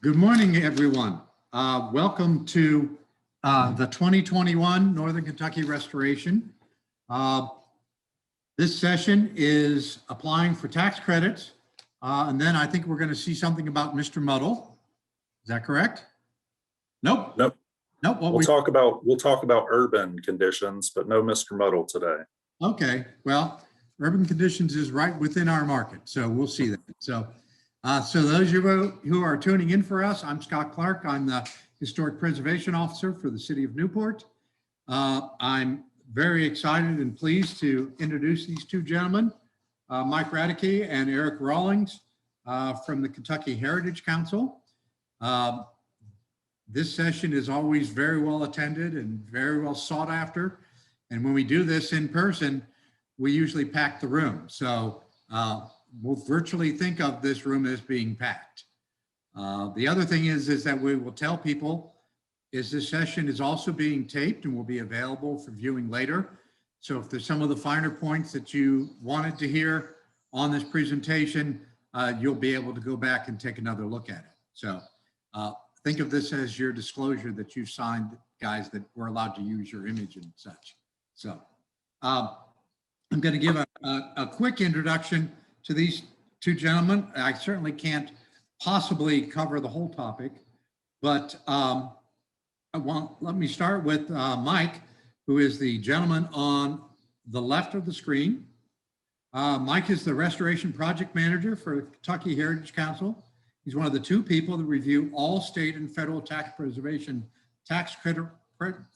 Good morning, everyone. Welcome to the 2021 Northern Kentucky Restoration. This session is applying for tax credits. And then I think we're going to see something about Mr. Muddle. Is that correct? Nope. Nope. Nope. We'll talk about urban conditions, but no Mr. Muddle today. Okay. Well, urban conditions is right within our market, so we'll see that. So those of you who are tuning in for us, I'm Scott Clark. I'm the Historic Preservation Officer for the City of Newport. I'm very excited and pleased to introduce these two gentlemen, Mike Radeke and Erick Rawlings from the Kentucky Heritage Council. This session is always very well attended and very well sought after. And when we do this in person, we usually pack the room. So we'll virtually think of this room as being packed. The other thing is that we will tell people is this session is also being taped and will be available for viewing later. So if there's some of the finer points that you wanted to hear on this presentation, you'll be able to go back and take another look at it. So think of this as your disclosure that you signed, guys, that we're allowed to use your image and such. So I'm going to give a quick introduction to these two gentlemen. I certainly can't possibly cover the whole topic, but let me start with Mike, who is the gentleman on the left of the screen. Mike is the Restoration Project Manager for Kentucky Heritage Council. He's one of the two people that review all state and federal tax preservation tax credit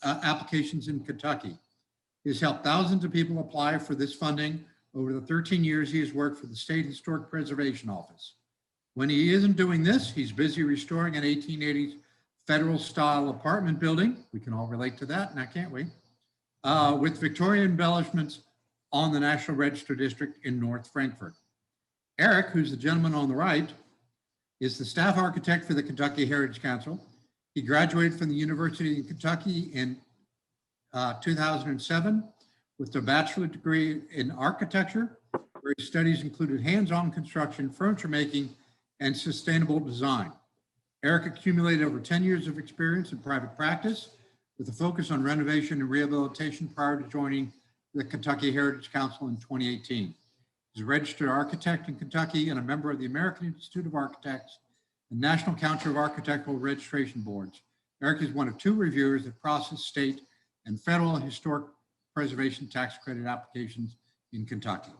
applications in Kentucky. He's helped thousands of people apply for this funding over the 13 years he has worked for the State Historic Preservation Office. When he isn't doing this, he's busy restoring an 1880s federal style apartment building. We can all relate to that now, can't we? With Victorian embellishments on the National Register District in North Frankfort. Erick, who's the gentleman on the right, is the staff architect for the Kentucky Heritage Council. He graduated from the University of Kentucky in 2007 with a bachelor's degree in architecture, where his studies included hands-on construction, furniture making, and sustainable design. Erick accumulated over 10 years of experience in private practice with a focus on renovation and rehabilitation prior to joining the Kentucky Heritage Council in 2018. He's a registered architect in Kentucky and a member of the American Institute of Architects and National Council of Architectural Registration Boards. Erick is one of two reviewers that process state and federal historic preservation tax credit applications in Kentucky.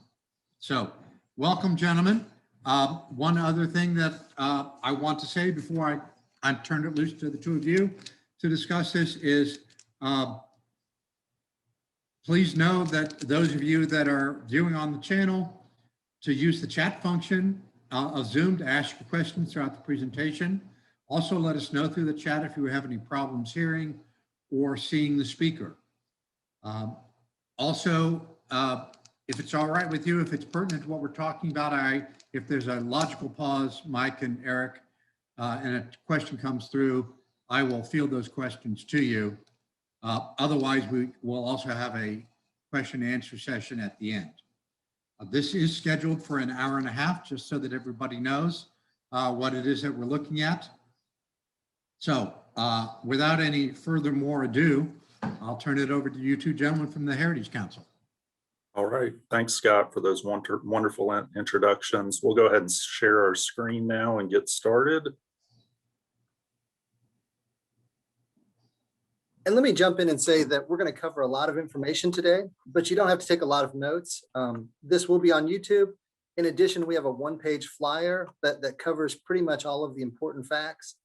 So welcome, gentlemen. One other thing that I want to say before I turn it loose to the two of you to discuss this is please know that those of you that are viewing on the channel to use the chat function of Zoom to ask your questions throughout the presentation. Also, let us know through the chat if you have any problems hearing or seeing the speaker. Also, if it's all right with you, if it's pertinent to what we're talking about, if there's a logical pause, Mike and Erick, and a question comes through, I will field those questions to you. Otherwise, we will also have a question and answer session at the end. This is scheduled for an hour and a half, just so that everybody knows what it is that we're looking at. So without any further more ado, I'll turn it over to you two gentlemen from the Heritage Council. All right. Thanks, Scott, for those wonderful introductions. We'll go ahead and share our screen now and get started. And let me jump in and say that we're going to cover a lot of information today, but you don't have to take a lot of notes. This will be on YouTube. In addition, we have a one-page flyer that covers pretty much all of the important facts.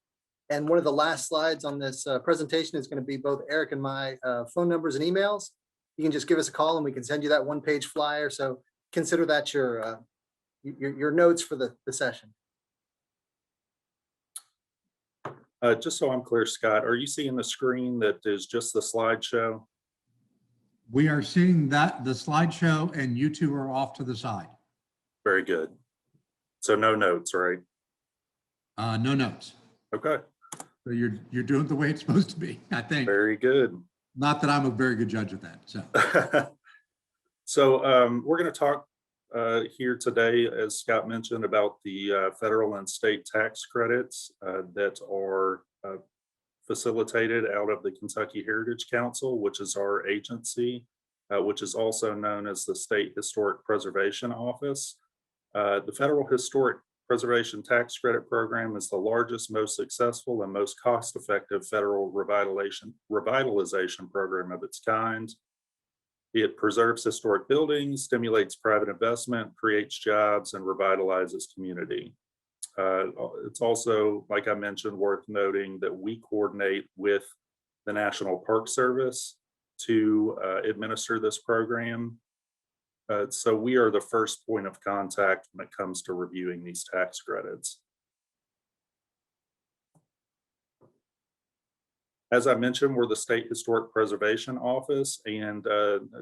And one of the last slides on this presentation is going to be both Erick and my phone numbers and emails. You can just give us a call and we can send you that one-page flyer. So consider that your notes for the session. Just so I'm clear, Scott, are you seeing the screen that is just the slideshow? We are seeing that the slideshow and you two are off to the side. Very good. So no notes, right? No notes. Okay. So you're doing it the way it's supposed to be, I think. Very good. Not that I'm a very good judge of that. So So we're going to talk here today, as Scott mentioned, about the federal and state tax credits that are facilitated out of the Kentucky Heritage Council, which is our agency, which is also known as the State Historic Preservation Office. The Federal Historic Preservation Tax Credit Program is the largest, most successful, and most cost-effective federal revitalization program of its kind. It preserves historic buildings, stimulates private investment, creates jobs, and revitalizes community. It's also, like I mentioned, worth noting that we coordinate with the National Park Service to administer this program. So we are the first point of contact when it comes to reviewing these tax credits. As I mentioned, we're the State Historic Preservation Office, and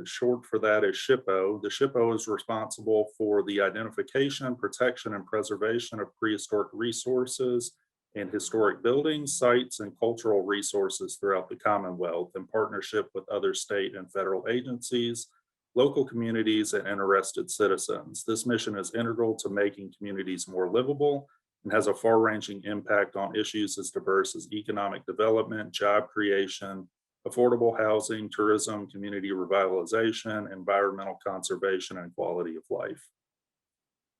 short for that is SHPO. The SHPO is responsible for the identification, protection, and preservation of prehistoric resources and historic buildings, sites, and cultural resources throughout the Commonwealth in partnership with other state and federal agencies, local communities, and interested citizens. This mission is integral to making communities more livable and has a far-ranging impact on issues as diverse as economic development, job creation, affordable housing, tourism, community revitalization, environmental conservation, and quality of life.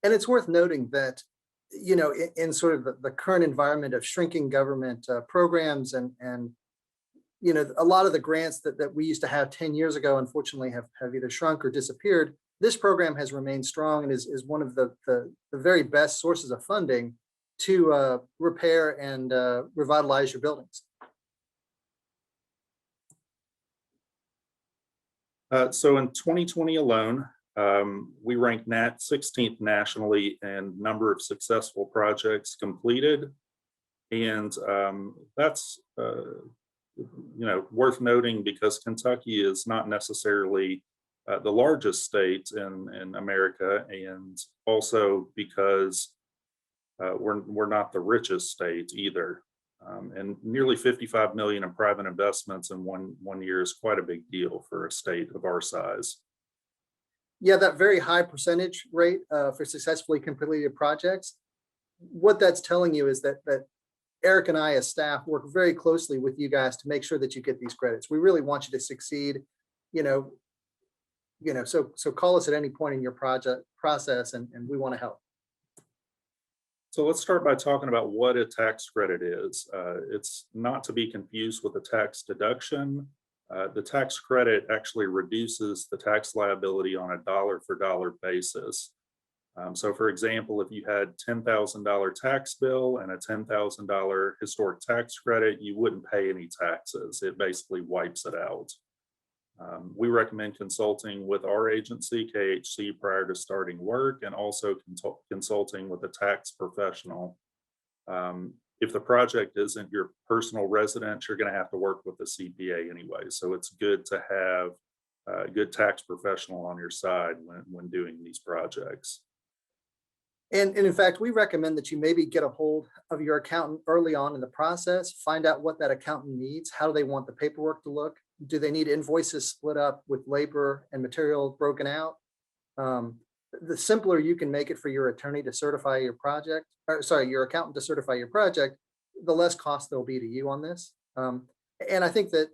And it's worth noting that, you know, in sort of the current environment of shrinking government programs and you know, a lot of the grants that we used to have 10 years ago, unfortunately, have either shrunk or disappeared. This program has remained strong and is one of the very best sources of funding to repair and revitalize your buildings. So in 2020 alone, we ranked 16th nationally in number of successful projects completed. And that's you know, worth noting because Kentucky is not necessarily the largest state in America, and also because we're not the richest state either. And nearly 55 million in private investments in one year is quite a big deal for a state of our size. Yeah, that very high percentage rate for successfully completed projects. What that's telling you is that Eric and I as staff work very closely with you guys to make sure that you get these credits. We really want you to succeed, you know, so call us at any point in your project process and we want to help. So let's start by talking about what a tax credit is. It's not to be confused with a tax deduction. The tax credit actually reduces the tax liability on a dollar for dollar basis. So for example, if you had $10,000 tax bill and a $10,000 historic tax credit, you wouldn't pay any taxes. It basically wipes it out. We recommend consulting with our agency, KHC, prior to starting work, and also consulting with a tax professional. If the project isn't your personal residence, you're going to have to work with a CPA anyway. So it's good to have a good tax professional on your side when doing these projects. And in fact, we recommend that you maybe get a hold of your accountant early on in the process, find out what that accountant needs. How do they want the paperwork to look? Do they need invoices split up with labor and material broken out? The simpler you can make it for your attorney to certify your project, or sorry, your accountant to certify your project, the less cost there'll be to you on this. And I think that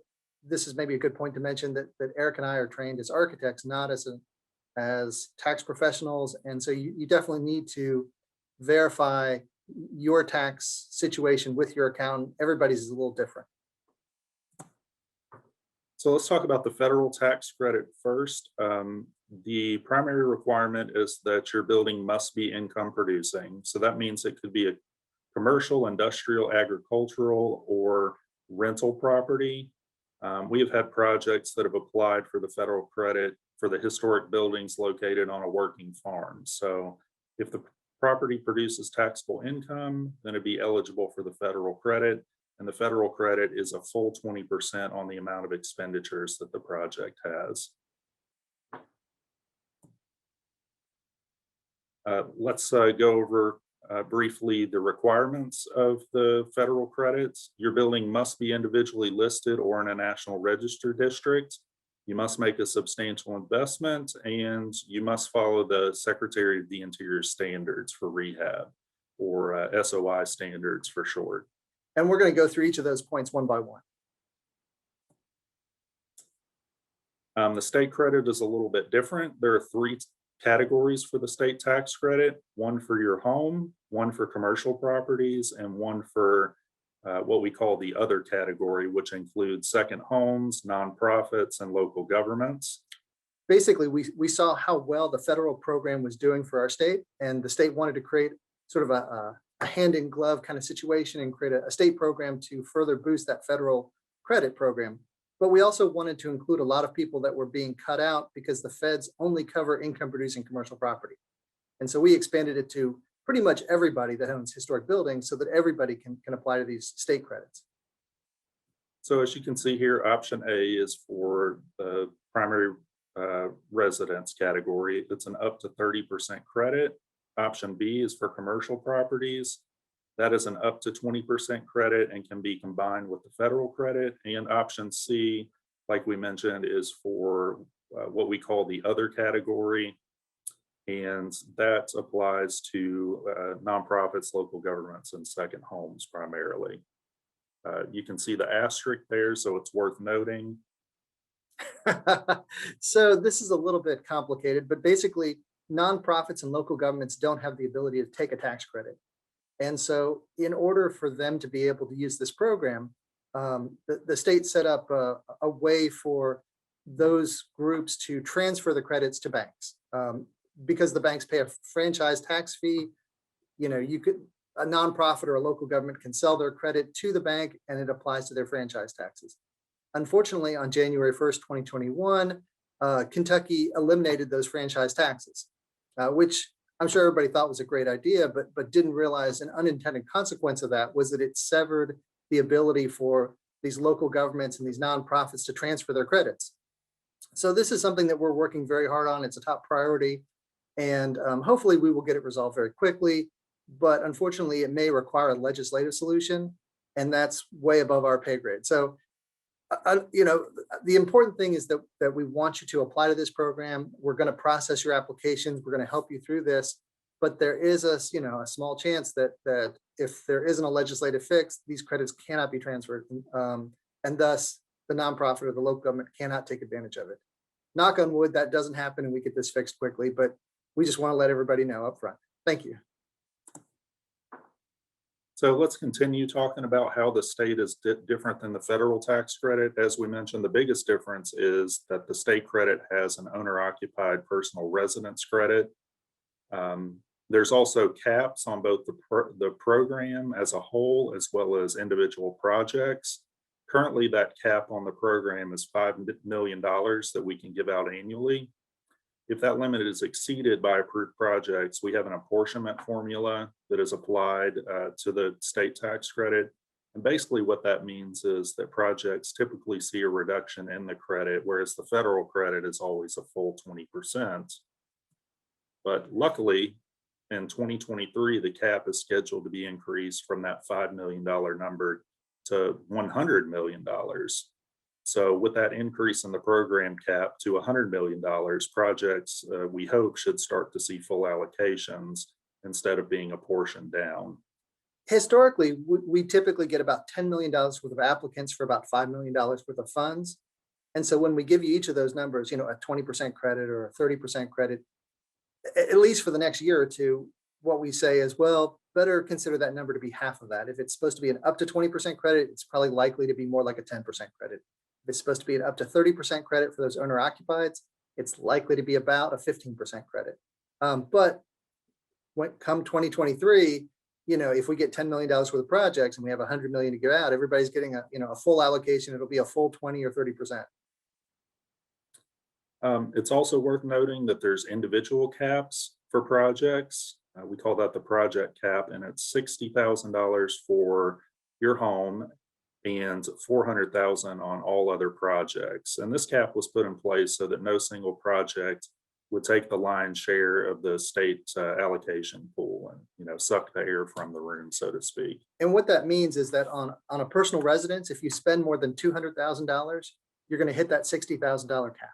this is maybe a good point to mention that Eric and I are trained as architects, not as tax professionals. And so you definitely need to verify your tax situation with your accountant. Everybody's is a little different. So let's talk about the federal tax credit first. The primary requirement is that your building must be income producing. So that means it could be a commercial, industrial, agricultural, or rental property. We have had projects that have applied for the federal credit for the historic buildings located on a working farm. So if the property produces taxable income, then it'd be eligible for the federal credit. And the federal credit is a full 20% on the amount of expenditures that the project has. Let's go over briefly the requirements of the federal credits. Your building must be individually listed or in a national register district. You must make a substantial investment, and you must follow the Secretary of the Interior standards for rehab, or SOI standards for short. And we're going to go through each of those points one by one. The state credit is a little bit different. There are three categories for the state tax credit: one for your home, one for commercial properties, and one for what we call the other category, which includes second homes, nonprofits, and local governments. Basically, we saw how well the federal program was doing for our state, and the state wanted to create sort of a hand in glove kind of situation and create a state program to further boost that federal credit program. But we also wanted to include a lot of people that were being cut out because the feds only cover income producing commercial property. And so we expanded it to pretty much everybody that owns historic buildings so that everybody can apply to these state credits. So as you can see here, option A is for the primary residence category. It's an up to 30% credit. Option B is for commercial properties. That is an up to 20% credit and can be combined with the federal credit. And option C, like we mentioned, is for what we call the other category. And that applies to nonprofits, local governments, and second homes primarily. You can see the asterisk there, so it's worth noting. So this is a little bit complicated, but basically nonprofits and local governments don't have the ability to take a tax credit. And so in order for them to be able to use this program, the state set up a way for those groups to transfer the credits to banks. Because the banks pay a franchise tax fee, a nonprofit or a local government can sell their credit to the bank and it applies to their franchise taxes. Unfortunately, on January 1st, 2021, Kentucky eliminated those franchise taxes, which I'm sure everybody thought was a great idea, but didn't realize an unintended consequence of that was that it severed the ability for these local governments and these nonprofits to transfer their credits. So this is something that we're working very hard on. It's a top priority, and hopefully we will get it resolved very quickly. But unfortunately, it may require a legislative solution, and that's way above our pay grade. So, the important thing is that we want you to apply to this program. We're going to process your applications. We're going to help you through this. But there is a small chance that if there isn't a legislative fix, these credits cannot be transferred, and thus the nonprofit or the local government cannot take advantage of it. Knock on wood, that doesn't happen and we get this fixed quickly, but we just want to let everybody know up front. Thank you. So let's continue talking about how the state is different than the federal tax credit. As we mentioned, the biggest difference is that the state credit has an owner-occupied personal residence credit. There's also caps on both the program as a whole as well as individual projects. Currently, that cap on the program is $5 million that we can give out annually. If that limit is exceeded by approved projects, we have an apportionment formula that is applied to the state tax credit. And basically what that means is that projects typically see a reduction in the credit, whereas the federal credit is always a full 20%. But luckily, in 2023, the cap is scheduled to be increased from that $5 million number to $100 million. So with that increase in the program cap to $100 million, projects we hope should start to see full allocations instead of being apportioned down. Historically, we typically get about $10 million worth of applicants for about $5 million worth of funds. And so when we give you each of those numbers, a 20% credit or a 30% credit, at least for the next year or two, what we say is, well, better consider that number to be half of that. If it's supposed to be an up to 20% credit, it's probably likely to be more like a 10% credit. If it's supposed to be an up to 30% credit for those owner occupieds, it's likely to be about a 15% credit. But when come 2023, if we get $10 million worth of projects and we have $100 million to give out, everybody's getting a full allocation. It'll be a full 20 or 30%. It's also worth noting that there's individual caps for projects. We call that the project cap, and it's $60,000 for your home and $400,000 on all other projects. And this cap was put in place so that no single project would take the lion's share of the state allocation pool and suck the air from the room, so to speak. And what that means is that on a personal residence, if you spend more than $200,000, you're going to hit that $60,000 cap.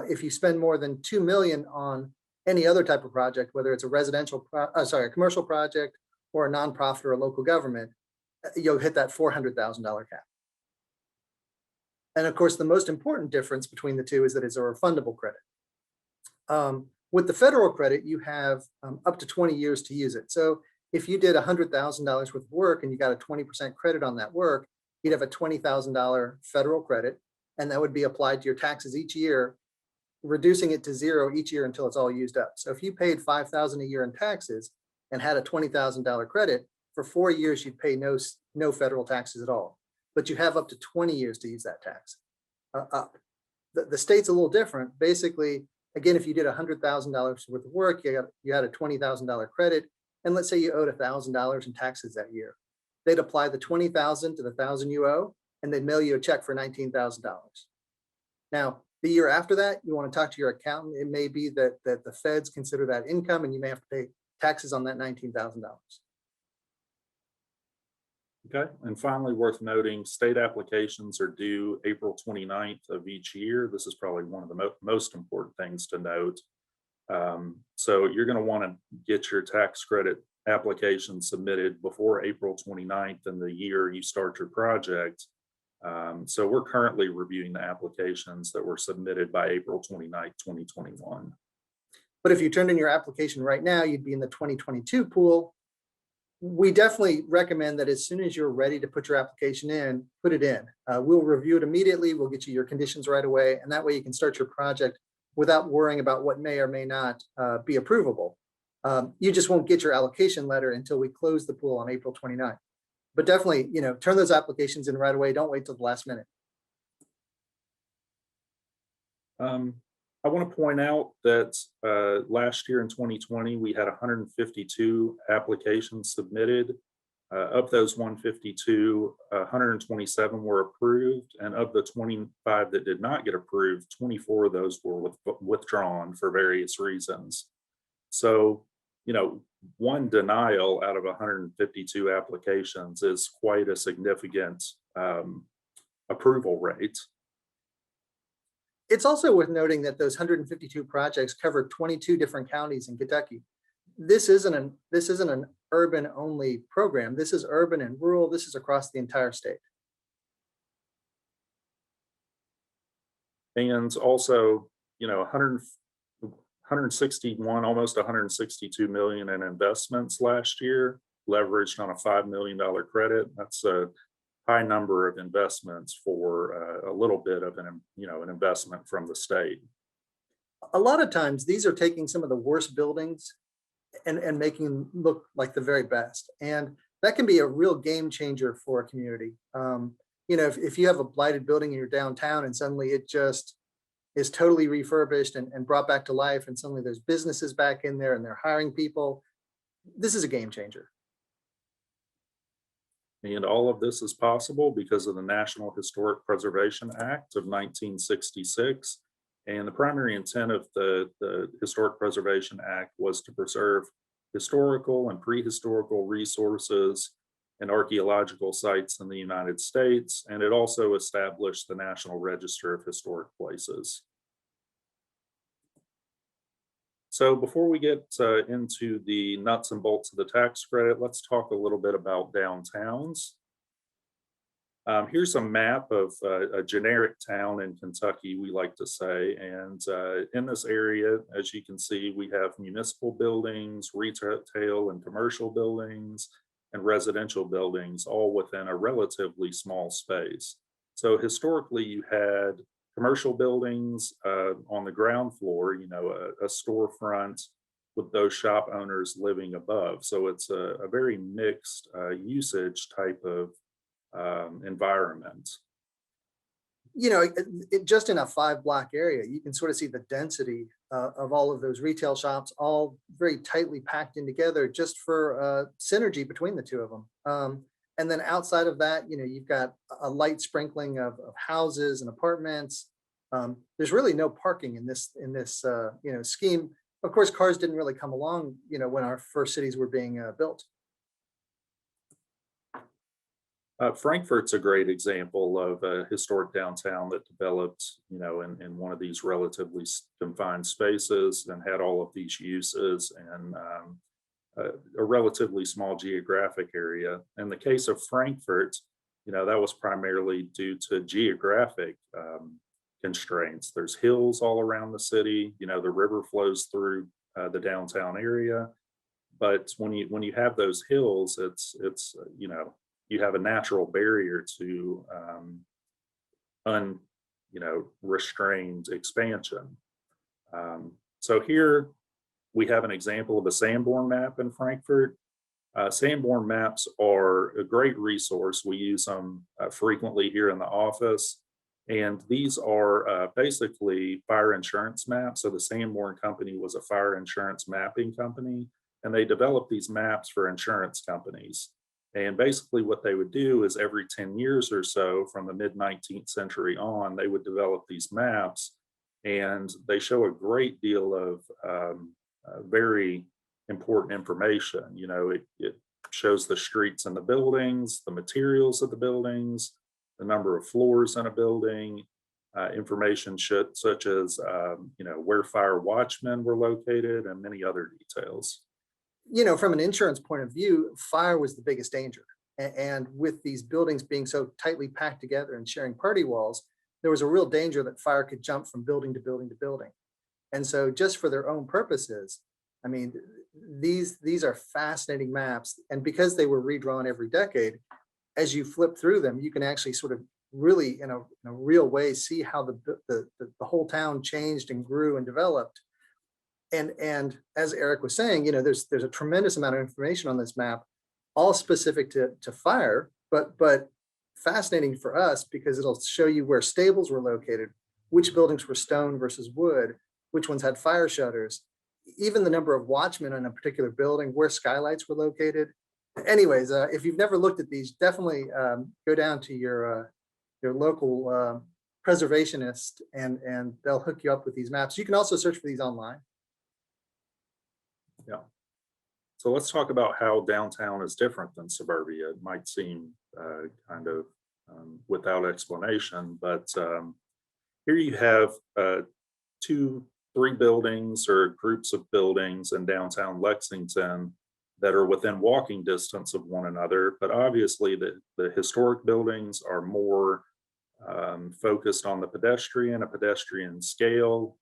If you spend more than 2 million on any other type of project, whether it's a a commercial project or a nonprofit or a local government, you'll hit that $400,000 cap. And of course, the most important difference between the two is that it's a refundable credit. With the federal credit, you have up to 20 years to use it. So if you did $100,000 worth of work and you got a 20% credit on that work, you'd have a $20,000 federal credit, and that would be applied to your taxes each year, reducing it to zero each year until it's all used up. So if you paid $5,000 a year in taxes and had a $20,000 credit, for 4 years, you'd pay no federal taxes at all. But you have up to 20 years to use that tax up. The state's a little different. Basically, again, if you did $100,000 worth of work, you had a $20,000 credit, and let's say you owed $1,000 in taxes that year. They'd apply the $20,000 to the $1,000 you owe, and they'd mail you a check for $19,000. Now, the year after that, you want to talk to your accountant. It may be that the feds consider that income, and you may have to pay taxes on that $19,000. Okay, and finally, worth noting, state applications are due April 29th of each year. This is probably one of the most important things to note. So you're going to want to get your tax credit application submitted before April 29th in the year you start your project. So we're currently reviewing the applications that were submitted by April 29th, 2021. But if you turned in your application right now, you'd be in the 2022 pool. We definitely recommend that as soon as you're ready to put your application in, put it in. We'll review it immediately. We'll get you your conditions right away. And that way you can start your project without worrying about what may or may not be approvable. You just won't get your allocation letter until we close the pool on April 29th. But definitely, turn those applications in right away. Don't wait till the last minute. I want to point out that last year in 2020, we had 152 applications submitted. Of those 152, 127 were approved, and of the 25 that did not get approved, 24 of those were withdrawn for various reasons. So, one denial out of 152 applications is quite a significant approval rate. It's also worth noting that those 152 projects cover 22 different counties in Kentucky. This isn't an urban only program. This is urban and rural. This is across the entire state. And also, 161, almost 162 million in investments last year, leveraged on a $5 million credit. That's a high number of investments for a little bit of an investment from the state. A lot of times these are taking some of the worst buildings and making them look like the very best. And that can be a real game changer for a community. If you have a blighted building in your downtown and suddenly it just is totally refurbished and brought back to life, and suddenly there's businesses back in there and they're hiring people, this is a game changer. And all of this is possible because of the National Historic Preservation Act of 1966. And the primary intent of the Historic Preservation Act was to preserve historical and prehistorical resources and archaeological sites in the United States. And it also established the National Register of Historic Places. So before we get into the nuts and bolts of the tax credit, let's talk a little bit about downtowns. Here's a map of a generic town in Kentucky, we like to say. And in this area, as you can see, we have municipal buildings, retail and commercial buildings, and residential buildings, all within a relatively small space. So historically, you had commercial buildings on the ground floor, a storefront with those shop owners living above. So it's a very mixed usage type of environment. Just in a 5-block area, you can sort of see the density of all of those retail shops, all very tightly packed in together just for synergy between the two of them. And then outside of that, you've got a light sprinkling of houses and apartments. There's really no parking in this scheme. Of course, cars didn't really come along, when our first cities were being built. Frankfurt's a great example of a historic downtown that developed, in one of these relatively confined spaces and had all of these uses and a relatively small geographic area. In the case of Frankfurt, that was primarily due to geographic constraints. There's hills all around the city. The river flows through the downtown area. But when you have those hills, it's you have a natural barrier to restrained expansion. So here we have an example of a Sanborn map in Frankfurt. Sanborn maps are a great resource. We use them frequently here in the office. And these are basically fire insurance maps. So the Sanborn company was a fire insurance mapping company, and they developed these maps for insurance companies. And basically what they would do is every 10 years or so from the mid-19th century on, they would develop these maps, and they show a great deal of very important information. It shows the streets and the buildings, the materials of the buildings, the number of floors in a building, information such as where fire watchmen were located, and many other details. From an insurance point of view, fire was the biggest danger. And with these buildings being so tightly packed together and sharing party walls, there was a real danger that fire could jump from building to building to building. And so just for their own purposes, I mean, these are fascinating maps. And because they were redrawn every decade, as you flip through them, you can actually sort of really, in a real way, see how the whole town changed and grew and developed. And as Eric was saying, there's a tremendous amount of information on this map, all specific to fire, but fascinating for us because it'll show you where stables were located, which buildings were stone versus wood, which ones had fire shutters, even the number of watchmen in a particular building, where skylights were located. Anyways, if you've never looked at these, definitely go down to your local preservationist, and they'll hook you up with these maps. You can also search for these online. Yeah. So let's talk about how downtown is different than suburbia. It might seem kind of without explanation, but here you have 2, 3 buildings or groups of buildings in downtown Lexington that are within walking distance of one another. But obviously the historic buildings are more focused on the a pedestrian scale,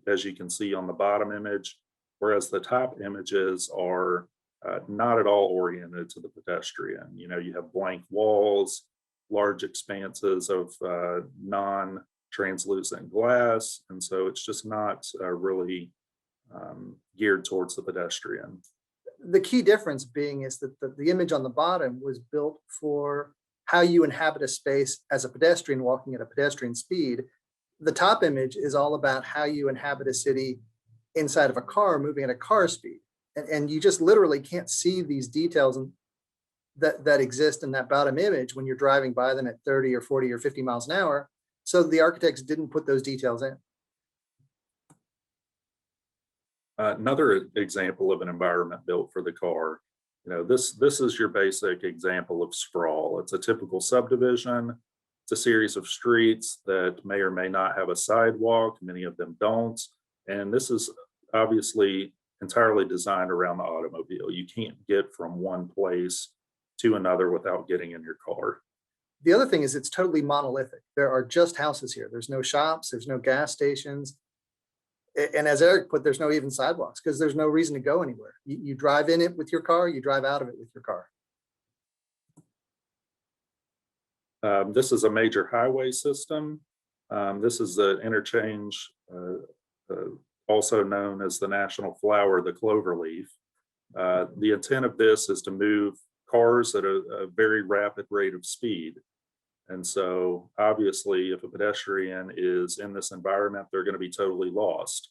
as you can see on the bottom image, whereas the top images are not at all oriented to the pedestrian. You have blank walls, large expanses of non-translucent glass, and so it's just not really geared towards the pedestrian. The key difference being is that the image on the bottom was built for how you inhabit a space as a pedestrian walking at a pedestrian speed. The top image is all about how you inhabit a city inside of a car moving at a car speed. And you just literally can't see these details that exist in that bottom image when you're driving by them at 30 or 40 or 50 miles an hour. So the architects didn't put those details in. Another example of an environment built for the car, this is your basic example of sprawl. It's a typical subdivision. It's a series of streets that may or may not have a sidewalk. Many of them don't. And this is obviously entirely designed around the automobile. You can't get from one place to another without getting in your car. The other thing is it's totally monolithic. There are just houses here. There's no shops, there's no gas stations. And as Eric put, there's no even sidewalks because there's no reason to go anywhere. You drive in it with your car, you drive out of it with your car. This is a major highway system. This is the interchange, also known as the national flower, the cloverleaf. The intent of this is to move cars at a very rapid rate of speed. And so obviously, if a pedestrian is in this environment, they're going to be totally lost.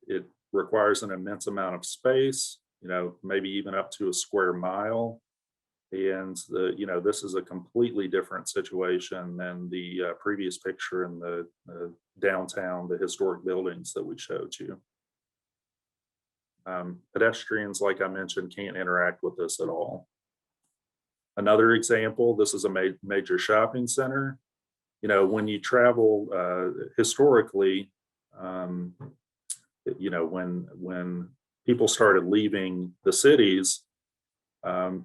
It requires an immense amount of space, maybe even up to a square mile. And this is a completely different situation than the previous picture in the downtown, the historic buildings that we showed you. Pedestrians, like I mentioned, can't interact with this at all. Another example, this is a major shopping center. You know, when you travel historically, you know, when people started leaving the cities,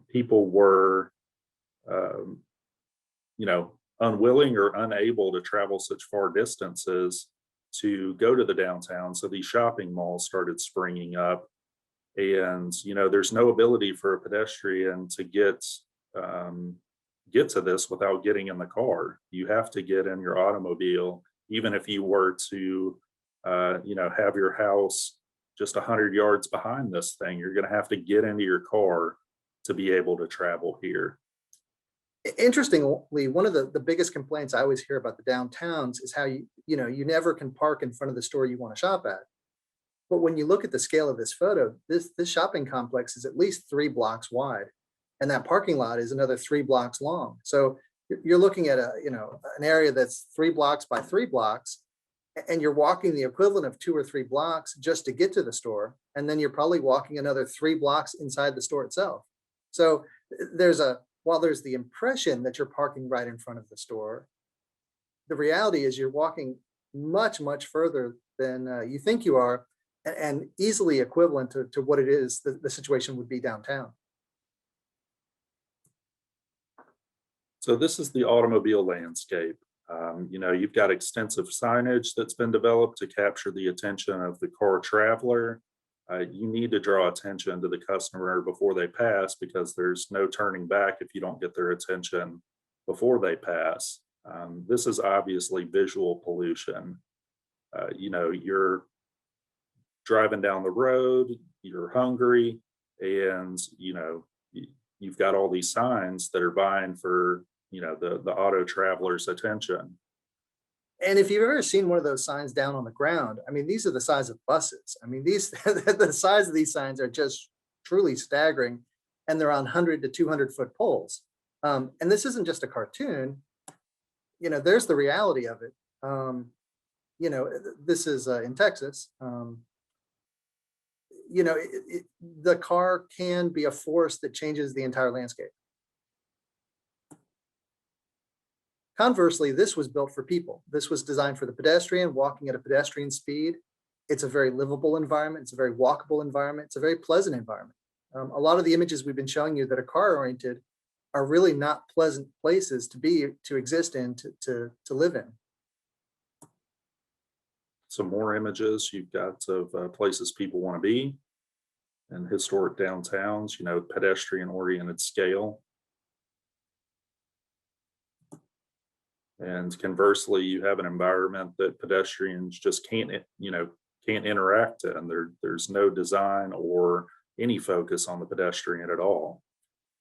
people were, you know, unwilling or unable to travel such far distances to go to the downtown. So these shopping malls started springing up, and, you know, there's no ability for a pedestrian to get to this without getting in the car. You have to get in your automobile, even if you were to, you know, have your house just 100 yards behind this thing. You're going to have to get into your car to be able to travel here. Interestingly, one of the biggest complaints I always hear about the downtowns is how you know, you never can park in front of the store you want to shop at. But when you look at the scale of this photo, this shopping complex is at least 3 blocks wide, and that parking lot is another 3 blocks long. So you're looking at you know, an area that's 3 blocks by 3 blocks, and you're walking the equivalent of 2 or 3 blocks just to get to the store, and then you're probably walking another 3 blocks inside the store itself. So while there's the impression that you're parking right in front of the store, the reality is you're walking much, much further than you think you are, and easily equivalent to what it is the situation would be downtown. So this is the automobile landscape. You know, you've got extensive signage that's been developed to capture the attention of the car traveler. You need to draw attention to the customer before they pass, because there's no turning back if you don't get their attention before they pass. This is obviously visual pollution. You know, you're driving down the road, you're hungry, and, you know, you've got all these signs that are vying for, you know, the auto traveler's attention. And if you've ever seen one of those signs down on the ground, I mean, these are the size of buses. I mean, the size of these signs are just truly staggering, and they're on 100 to 200-foot poles. And this isn't just a cartoon. You know, there's the reality of it. You know, this is in Texas. You know, the car can be a force that changes the entire landscape. Conversely, this was built for people. This was designed for the pedestrian, walking at a pedestrian speed. It's a very livable environment. It's a very walkable environment. It's a very pleasant environment. A lot of the images we've been showing you that are car oriented are really not pleasant places to exist in, to live in. Some more images you've got of places people want to be and historic downtowns, you know, pedestrian oriented scale. And conversely, you have an environment that pedestrians just can't interact in. There's no design or any focus on the pedestrian at all.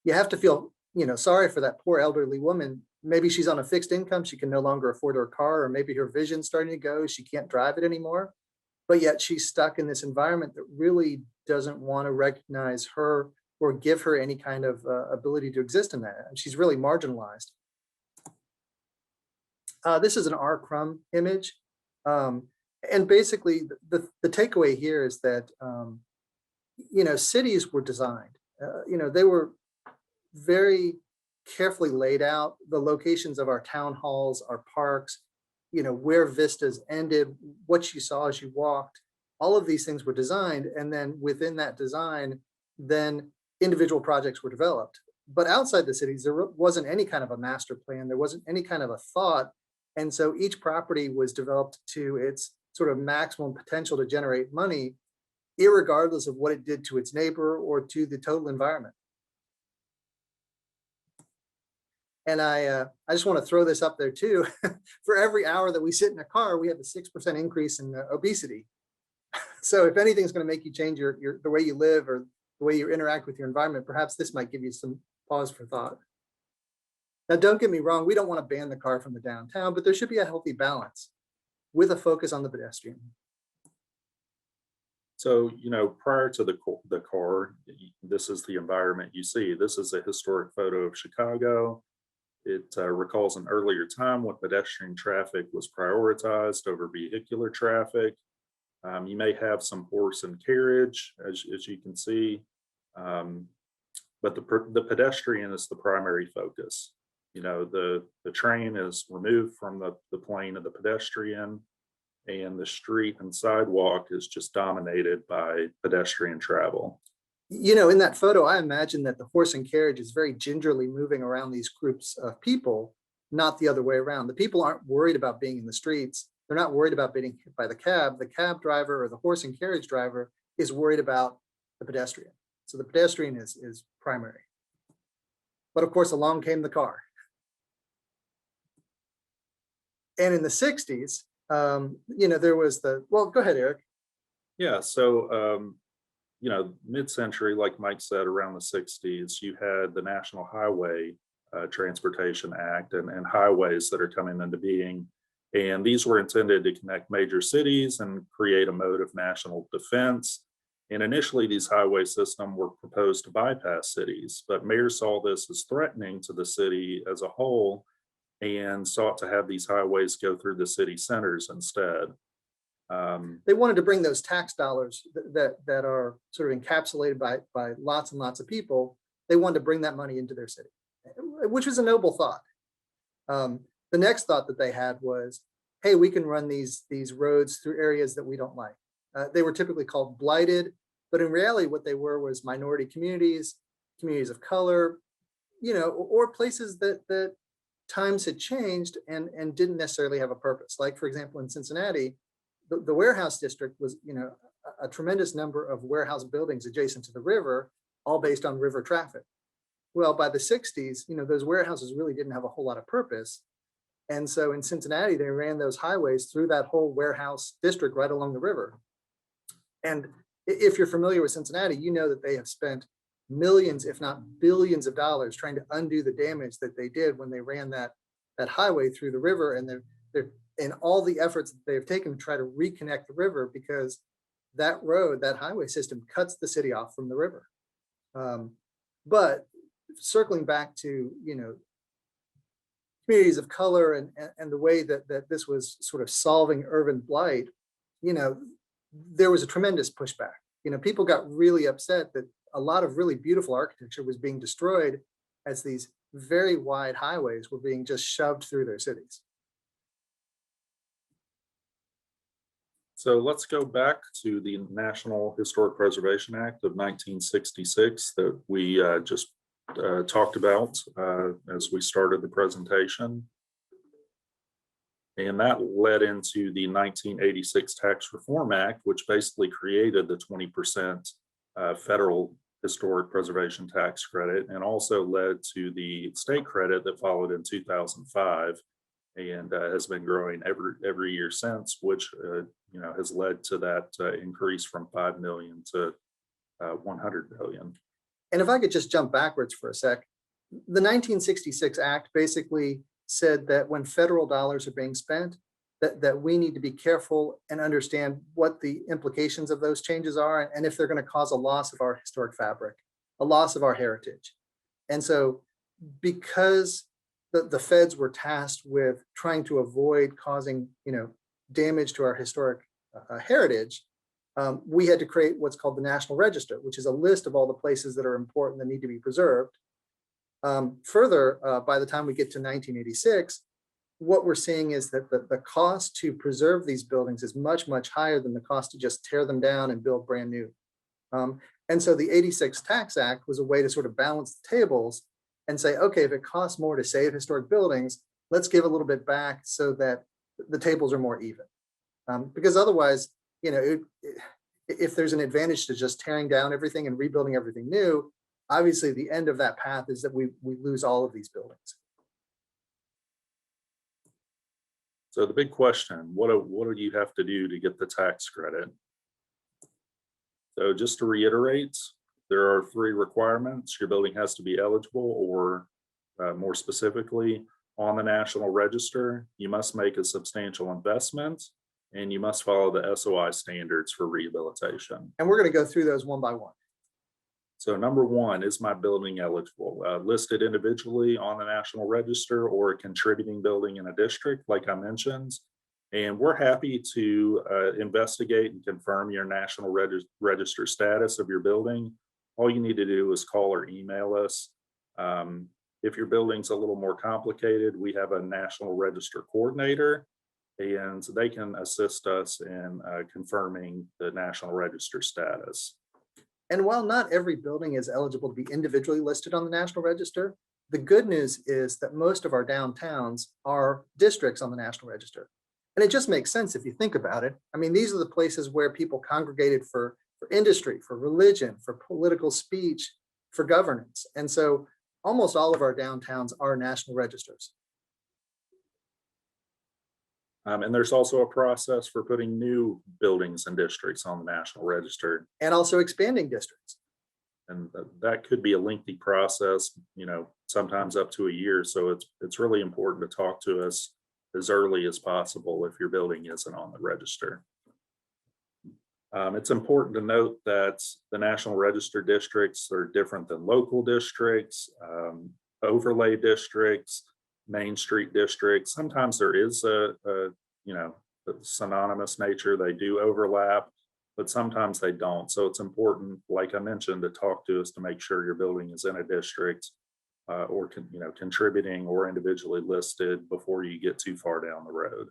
You have to feel, you know, sorry for that poor elderly woman. Maybe she's on a fixed income. She can no longer afford her car, or maybe her vision's starting to go. She can't drive it anymore. But yet she's stuck in this environment that really doesn't want to recognize her or give her any kind of ability to exist in that. She's really marginalized. This is an R. Crumb image. And basically the takeaway here is that, you know, cities were designed, you know, they were very carefully laid out. The locations of our town halls, our parks, you know, where vistas ended, what you saw as you walked, all of these things were designed. And then within that design, then individual projects were developed. But outside the cities, there wasn't any kind of a master plan. There wasn't any kind of a thought. And so each property was developed to its sort of maximum potential to generate money, irregardless of what it did to its neighbor or to the total environment. And I just want to throw this up there too. For every hour that we sit in a car, we have a 6% increase in obesity. So if anything's going to make you change the way you live or the way you interact with your environment, perhaps this might give you some pause for thought. Now, don't get me wrong, we don't want to ban the car from the downtown, but there should be a healthy balance with a focus on the pedestrian. So, you know, prior to the car, this is the environment you see. This is a historic photo of Chicago. It recalls an earlier time when pedestrian traffic was prioritized over vehicular traffic. You may have some horse and carriage, as you can see. but the pedestrian is the primary focus. You know, the train is removed from the plane of the pedestrian, and the street and sidewalk is just dominated by pedestrian travel. You know, in that photo, I imagine that the horse and carriage is very gingerly moving around these groups of people, not the other way around. The people aren't worried about being in the streets. They're not worried about being hit by the cab. The cab driver or the horse and carriage driver is worried about the pedestrian. So the pedestrian is primary. But of course, along came the car. And in the 60s, you know, there was well, go ahead, Eric. Yeah, so you know, mid-century, like Mike said, around the 60s, you had the National Highway Transportation Act and highways that are coming into being. And these were intended to connect major cities and create a mode of national defense. And initially, these highway systems were proposed to bypass cities, but mayors saw this as threatening to the city as a whole and sought to have these highways go through the city centers instead. They wanted to bring those tax dollars that are sort of encapsulated by lots and lots of people. They wanted to bring that money into their city, which was a noble thought. The next thought that they had was, hey, we can run these roads through areas that we don't like. They were typically called blighted, but in reality, what they were was minority communities, communities of color, you know, or places that times had changed and didn't necessarily have a purpose. Like, for example, in Cincinnati, the warehouse district was, you know, a tremendous number of warehouse buildings adjacent to the river, all based on river traffic. Well, by the 60s, you know, those warehouses really didn't have a whole lot of purpose. And so in Cincinnati, they ran those highways through that whole warehouse district right along the river. And if you're familiar with Cincinnati, you know that they have spent millions, if not billions of dollars trying to undo the damage that they did when they ran that highway through the river. And they're in all the efforts that they've taken to try to reconnect the river, because that road, that highway system cuts the city off from the river. But circling back to, you know, communities of color and the way that this was sort of solving urban blight, you know, there was a tremendous pushback. You know, people got really upset that a lot of really beautiful architecture was being destroyed as these very wide highways were being just shoved through their cities. So let's go back to the National Historic Preservation Act of 1966 that we just talked about as we started the presentation. And that led into the 1986 Tax Reform Act, which basically created the 20% federal historic preservation tax credit, and also led to the state credit that followed in 2005 and has been growing every year since, which you know, has led to that increase from 5 million to 100 million. And if I could just jump backwards for a sec, the 1966 Act basically said that when federal dollars are being spent, that we need to be careful and understand what the implications of those changes are, and if they're going to cause a loss of our historic fabric, a loss of our heritage. And so because the feds were tasked with trying to avoid causing, you know, damage to our historic heritage, we had to create what's called the National Register, which is a list of all the places that are important that need to be preserved. Further, by the time we get to 1986, what we're seeing is that the cost to preserve these buildings is much, much higher than the cost to just tear them down and build brand new. And so the 86 Tax Act was a way to sort of balance the tables and say, okay, if it costs more to save historic buildings, let's give a little bit back so that the tables are more even. Because otherwise, you know, if there's an advantage to just tearing down everything and rebuilding everything new, obviously the end of that path is that we lose all of these buildings. So the big question, what do you have to do to get the tax credit? So just to reiterate, there are 3 requirements. Your building has to be eligible, or more specifically, on the National Register. You must make a substantial investment, and you must follow the SOI standards for rehabilitation. And we're going to go through those one by one. So number 1, is my building eligible? Listed individually on the National Register, or a contributing building in a district, like I mentioned. And we're happy to investigate and confirm your National Register status of your building all you need to do is call or email us. If your building's a little more complicated, we have a National Register coordinator, and they can assist us in confirming the National Register status. And while not every building is eligible to be individually listed on the National Register, the good news is that most of our downtowns are districts on the National Register. And it just makes sense if you think about it. I mean, these are the places where people congregated for industry, for religion, for political speech, for governance. And so almost all of our downtowns are National Registers. And there's also a process for putting new buildings and districts on the National Register. And also expanding districts. And that could be a lengthy process, sometimes up to a year. So it's really important to talk to us as early as possible if your building isn't on the register. It's important to note that the National Register districts are different than local districts, overlay districts, Main Street districts. Sometimes there is a synonymous nature. They do overlap, but sometimes they don't. So it's important, like I mentioned, to talk to us to make sure your building is in a district or contributing or individually listed before you get too far down the road.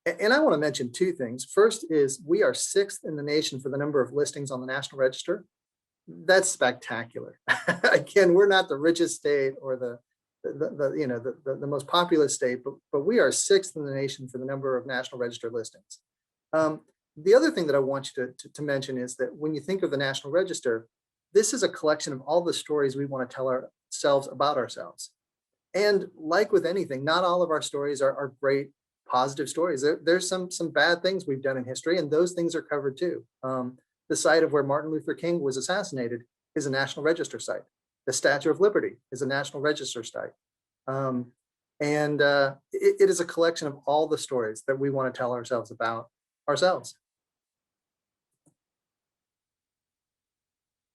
And I want to mention two things. First is we are 6th in the nation for the number of listings on the National Register. That's spectacular. Again, we're not the richest state or the most populous state, but we are 6th in the nation for the number of National Register listings. The other thing that I want you to mention is that when you think of the National Register, this is a collection of all the stories we want to tell ourselves about ourselves. And like with anything, not all of our stories are great, positive stories. There's some bad things we've done in history, and those things are covered too. The site of where Martin Luther King was assassinated is a National Register site. The Statue of Liberty is a National Register site. It is a collection of all the stories that we want to tell ourselves about ourselves.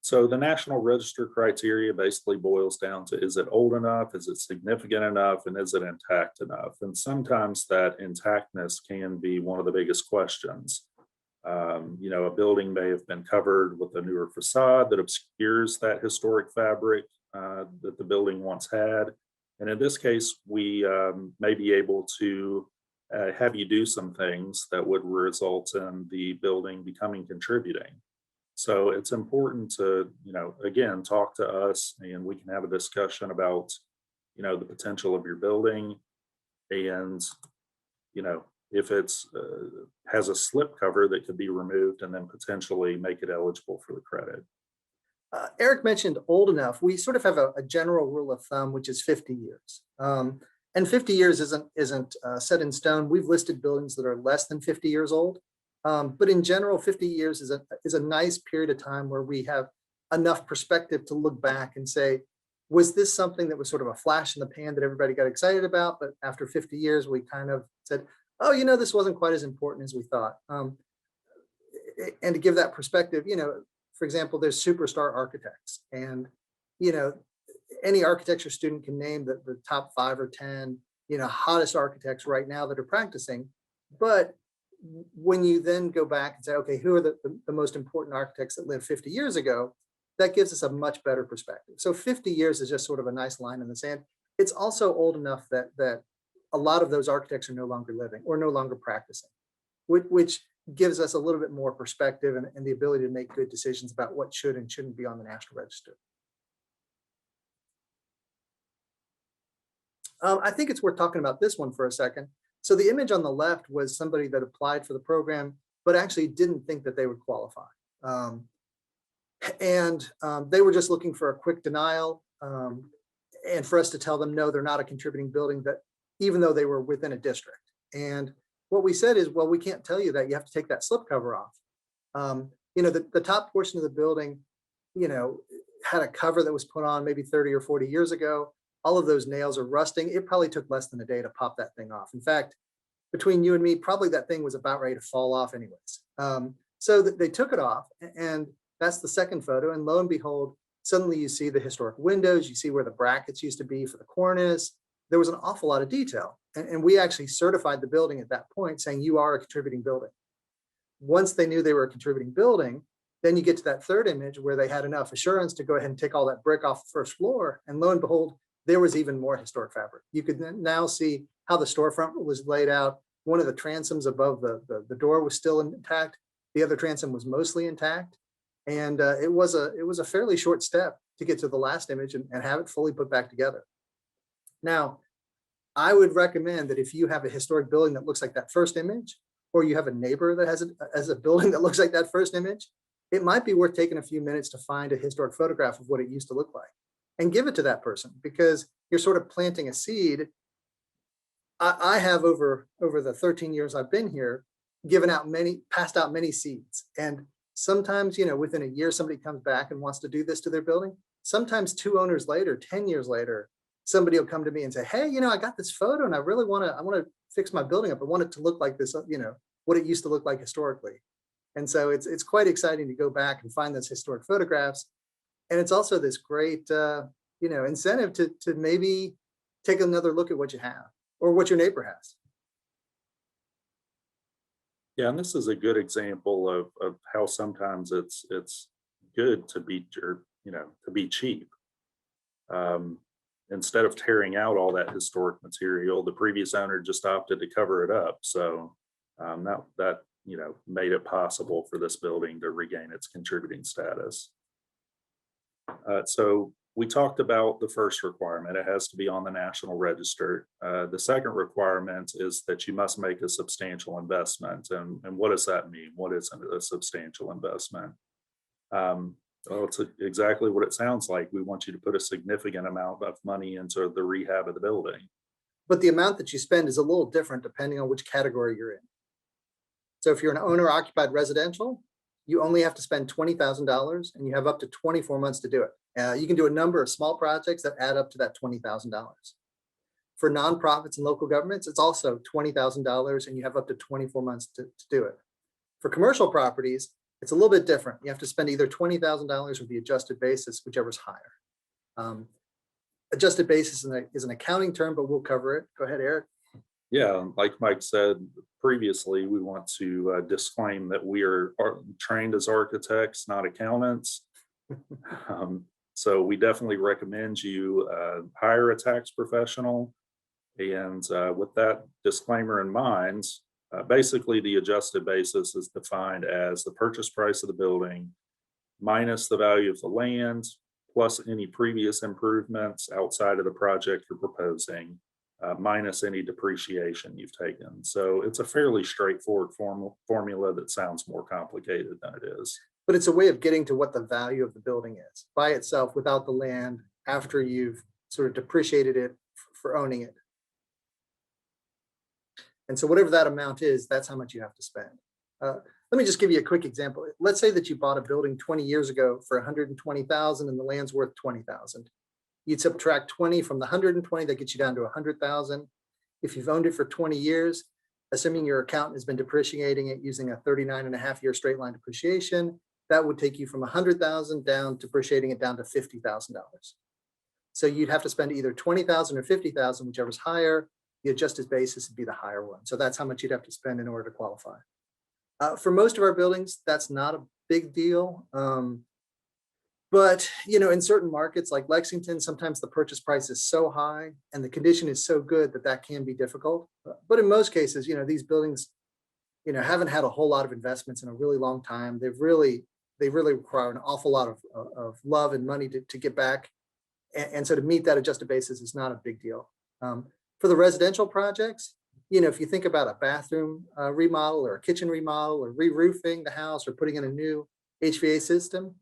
So the National Register criteria basically boils down to, is it old enough? Is it significant enough? And is it intact enough? And sometimes that intactness can be one of the biggest questions. A building may have been covered with a newer facade that obscures that historic fabric that the building once had. And in this case, we may be able to have you do some things that would result in the building becoming contributing. So it's important to, again, talk to us, and we can have a discussion about, the potential of your building. And, if it's has a slip cover that could be removed and then potentially make it eligible for the credit. Eric mentioned old enough. We sort of have a general rule of thumb, which is 50 years. And 50 years isn't set in stone. We've listed buildings that are less than 50 years old. But in general, 50 years is a nice period of time where we have enough perspective to look back and say, was this something that was sort of a flash in the pan that everybody got excited about? But after 50 years, we kind of said, oh, this wasn't quite as important as we thought. And to give that perspective, for example, there's superstar architects, and, any architecture student can name the top 5 or 10, hottest architects right now that are practicing. But when you then go back and say, okay, who are the most important architects that lived 50 years ago, that gives us a much better perspective. So 50 years is just sort of a nice line in the sand. It's also old enough that a lot of those architects are no longer living or no longer practicing, which gives us a little bit more perspective and the ability to make good decisions about what should and shouldn't be on the National Register. I think it's worth talking about this one for a second. So the image on the left was somebody that applied for the program, but actually didn't think that they would qualify. They were just looking for a quick denial and for us to tell them, no, they're not a contributing building, that even though they were within a district. And what we said is, well, we can't tell you that. You have to take that slipcover off. The top portion of the building, had a cover that was put on maybe 30 or 40 years ago. All of those nails are rusting. It probably took less than a day to pop that thing off. In fact, between you and me, probably that thing was about ready to fall off anyways. So they took it off, and that's the second photo. And lo and behold, suddenly you see the historic windows, you see where the brackets used to be for the cornice. There was an awful lot of detail. And we actually certified the building at that point, saying you are a contributing building. Once they knew they were a contributing building, Then you get to that third image where they had enough assurance to go ahead and take all that brick off the first floor. And lo and behold, there was even more historic fabric. You could now see how the storefront was laid out. One of the transoms above the door was still intact. The other transom was mostly intact. And it was a fairly short step to get to the last image and have it fully put back together. Now, I would recommend that if you have a historic building that looks like that first image, or you have a neighbor that has a building that looks like that first image, it might be worth taking a few minutes to find a historic photograph of what it used to look like and give it to that person, because you're sort of planting a seed. I have over the 13 years I've been here, passed out many seeds. And sometimes, within a year, somebody comes back and wants to do this to their building. Sometimes 2 owners later, 10 years later, somebody will come to me and say, hey, I got this photo and I really want to fix my building up. I want it to look like this, what it used to look like historically. And so it's quite exciting to go back and find those historic photographs. And it's also this great, incentive to maybe take another look at what you have or what your neighbor has. Yeah, and this is a good example of how sometimes it's good to be, to be cheap. Instead of tearing out all that historic material, the previous owner just opted to cover it up. So that made it possible for this building to regain its contributing status. So we talked about the first requirement. It has to be on the National Register. The second requirement is that you must make a substantial investment. And what does that mean? What is a substantial investment? Well, it's exactly what it sounds like. We want you to put a significant amount of money into the rehab of the building. But the amount that you spend is a little different depending on which category you're in. So if you're an owner occupied residential, you only have to spend $20,000 and you have up to 24 months to do it. You can do a number of small projects that add up to that $20,000. For nonprofits and local governments, it's also $20,000 and you have up to 24 months to do it. For commercial properties, it's a little bit different. You have to spend either $20,000 or the adjusted basis, whichever's higher. Adjusted basis is an accounting term, but we'll cover it. Go ahead, Eric. Yeah, like Mike said previously, we want to disclaim that we are trained as architects, not accountants. So we definitely recommend you hire a tax professional. And with that disclaimer in mind, basically the adjusted basis is defined as the purchase price of the building minus the value of the land, plus any previous improvements outside of the project you're proposing, minus any depreciation you've taken. So it's a fairly straightforward formula that sounds more complicated than it is. But it's a way of getting to what the value of the building is by itself without the land after you've sort of depreciated it for owning it. And so whatever that amount is, that's how much you have to spend. Let me just give you a quick example. Let's say that you bought a building 20 years ago for $120,000 and the land's worth $20,000. You'd subtract 20 from the 120, that gets you down to 100,000. If you've owned it for 20 years, assuming your accountant has been depreciating it using a 39.5-year straight line depreciation, that would take you from 100,000 down, depreciating it down to $50,000. So you'd have to spend either 20,000 or 50,000, whichever's higher. The adjusted basis would be the higher one. So that's how much you'd have to spend in order to qualify. For most of our buildings, that's not a big deal. But, in certain markets like Lexington, sometimes the purchase price is so high and the condition is so good that can be difficult. But in most cases, these buildings, haven't had a whole lot of investments in a really long time. They really require an awful lot of love and money to get back. And so to meet that adjusted basis is not a big deal. For the residential projects, if you think about a bathroom remodel or a kitchen remodel or re-roofing the house or putting in a new HVAC system,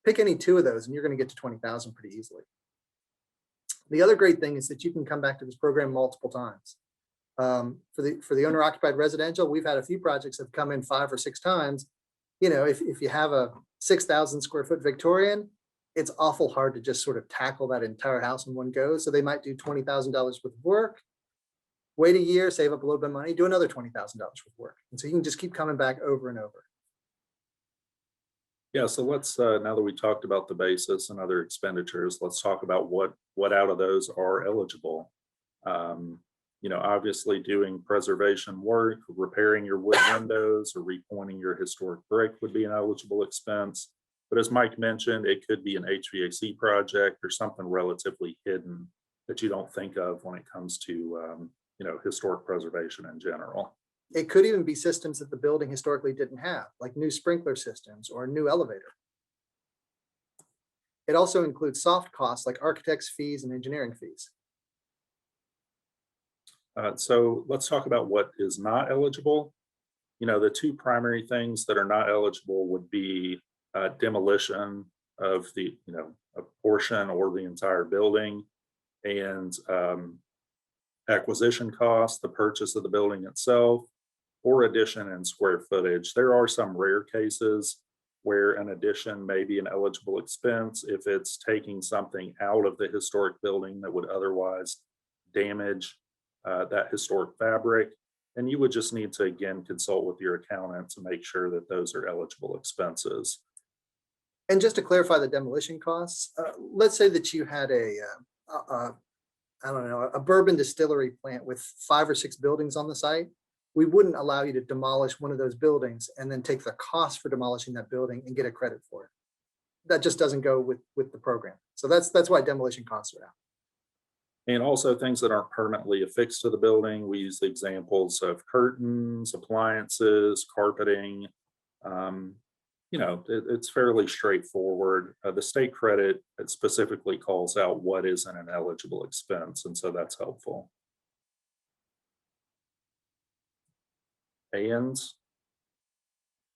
pick any two of those and you're going to get to 20,000 pretty easily. The other great thing is that you can come back to this program multiple times. For the owner occupied residential, we've had a few projects that have come in 5 or 6 times. If you have a 6,000 square foot Victorian, it's awful hard to just sort of tackle that entire house in one go. So they might do $20,000 worth of work, wait a year, save up a little bit of money, do another $20,000 worth of work. And so you can just keep coming back over and over. Yeah, so let's, now that we talked about the basis and other expenditures, let's talk about what out of those are eligible. Obviously doing preservation work, repairing your wood windows or repointing your historic brick would be an eligible expense. But as Mike mentioned, it could be an HVAC project or something relatively hidden that you don't think of when it comes to, historic preservation in general. It could even be systems that the building historically didn't have, like new sprinkler systems or a new elevator. It also includes soft costs like architect's fees and engineering fees. So let's talk about what is not eligible. The two primary things that are not eligible would be demolition of a portion or the entire building, and acquisition costs, the purchase of the building itself, or addition in square footage. There are some rare cases where an addition may be an eligible expense if it's taking something out of the historic building that would otherwise damage that historic fabric. And you would just need to, again, consult with your accountant to make sure that those are eligible expenses. And just to clarify the demolition costs, let's say that you had a bourbon distillery plant with 5 or 6 buildings on the site. We wouldn't allow you to demolish one of those buildings and then take the cost for demolishing that building and get a credit for it. That just doesn't go with the program. So that's why demolition costs are out. And also things that aren't permanently affixed to the building. We use the examples of curtains, appliances, carpeting. It's fairly straightforward. The state credit, it specifically calls out what isn't an eligible expense, and so that's helpful. And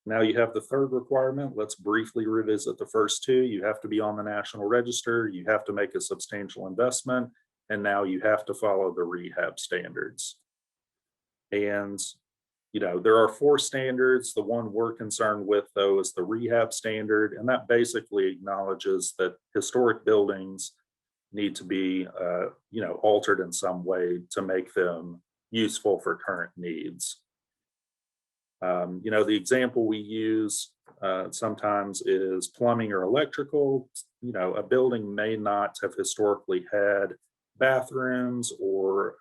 now you have the third requirement. Let's briefly revisit the first two. You have to be on the National Register, you have to make a substantial investment, and now you have to follow the rehab standards. And there are 4 standards. The one we're concerned with, though, is the rehab standard, and that basically acknowledges that historic buildings need to be, altered in some way to make them useful for current needs. The example we use sometimes is plumbing or electrical. A building may not have historically had bathrooms or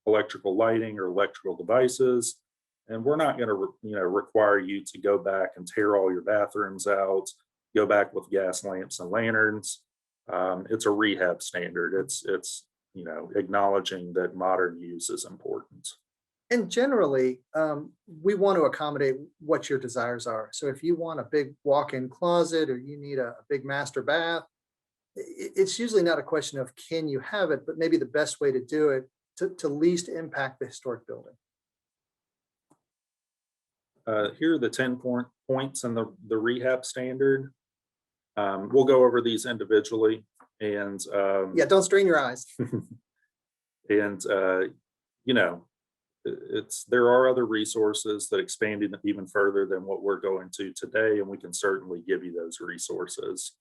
electrical lighting or electrical devices. And we're not going to, require you to go back and tear all your bathrooms out, go back with gas lamps and lanterns. It's a rehab standard. It's acknowledging that modern use is important. And generally, we want to accommodate what your desires are. So if you want a big walk-in closet or you need a big master bath, it's usually not a question of can you have it, but maybe the best way to do it to least impact the historic building. Here are the 10 points in the rehab standard. We'll go over these individually, and don't strain your eyes. And there are other resources that expand it even further than what we're going to today, and we can certainly give you those resources.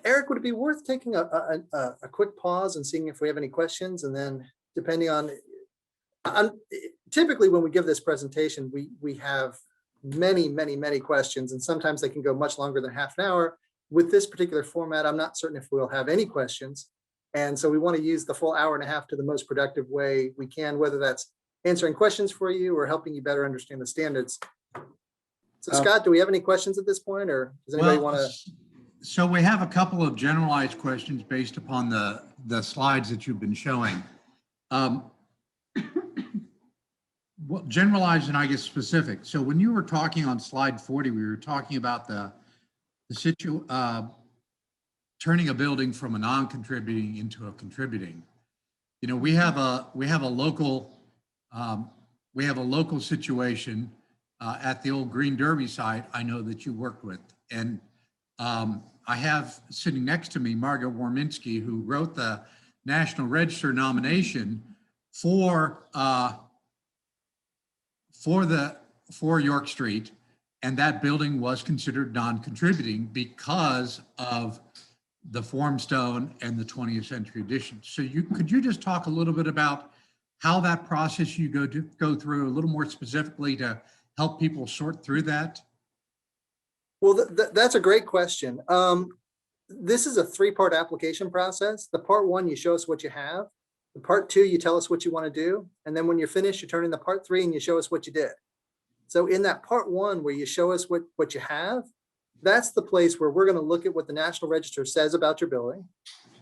Eric, would it be worth taking a quick pause and seeing if we have any questions, and then depending on typically when we give this presentation, we have many questions, and sometimes they can go much longer than half an hour. With this particular format, I'm not certain if we'll have any questions. And so we want to use the full hour and a half to the most productive way we can, whether that's answering questions for you or helping you better understand the standards. So Scott, do we have any questions at this point, or does anybody want to? So we have a couple of generalized questions based upon the slides that you've been showing. Well, generalized and I guess specific. So when you were talking on slide 40, we were talking about turning a building from a non-contributing into a contributing. We have a local situation at the old Green Derby site. I know that you worked with, and I have sitting next to me Margaret Warminski, who wrote the National Register nomination for York Street, and that building was considered non-contributing because of the formstone and the 20th century addition. So could you just talk a little bit about how that process you go through a little more specifically to help people sort through that? Well, that's a great question. This is a 3-part application process. The part 1, you show us what you have. The part 2, you tell us what you want to do. And then when you're finished, you turn in the part 3 and you show us what you did. So in that part 1, where you show us what you have, that's the place where we're going to look at what the National Register says about your building.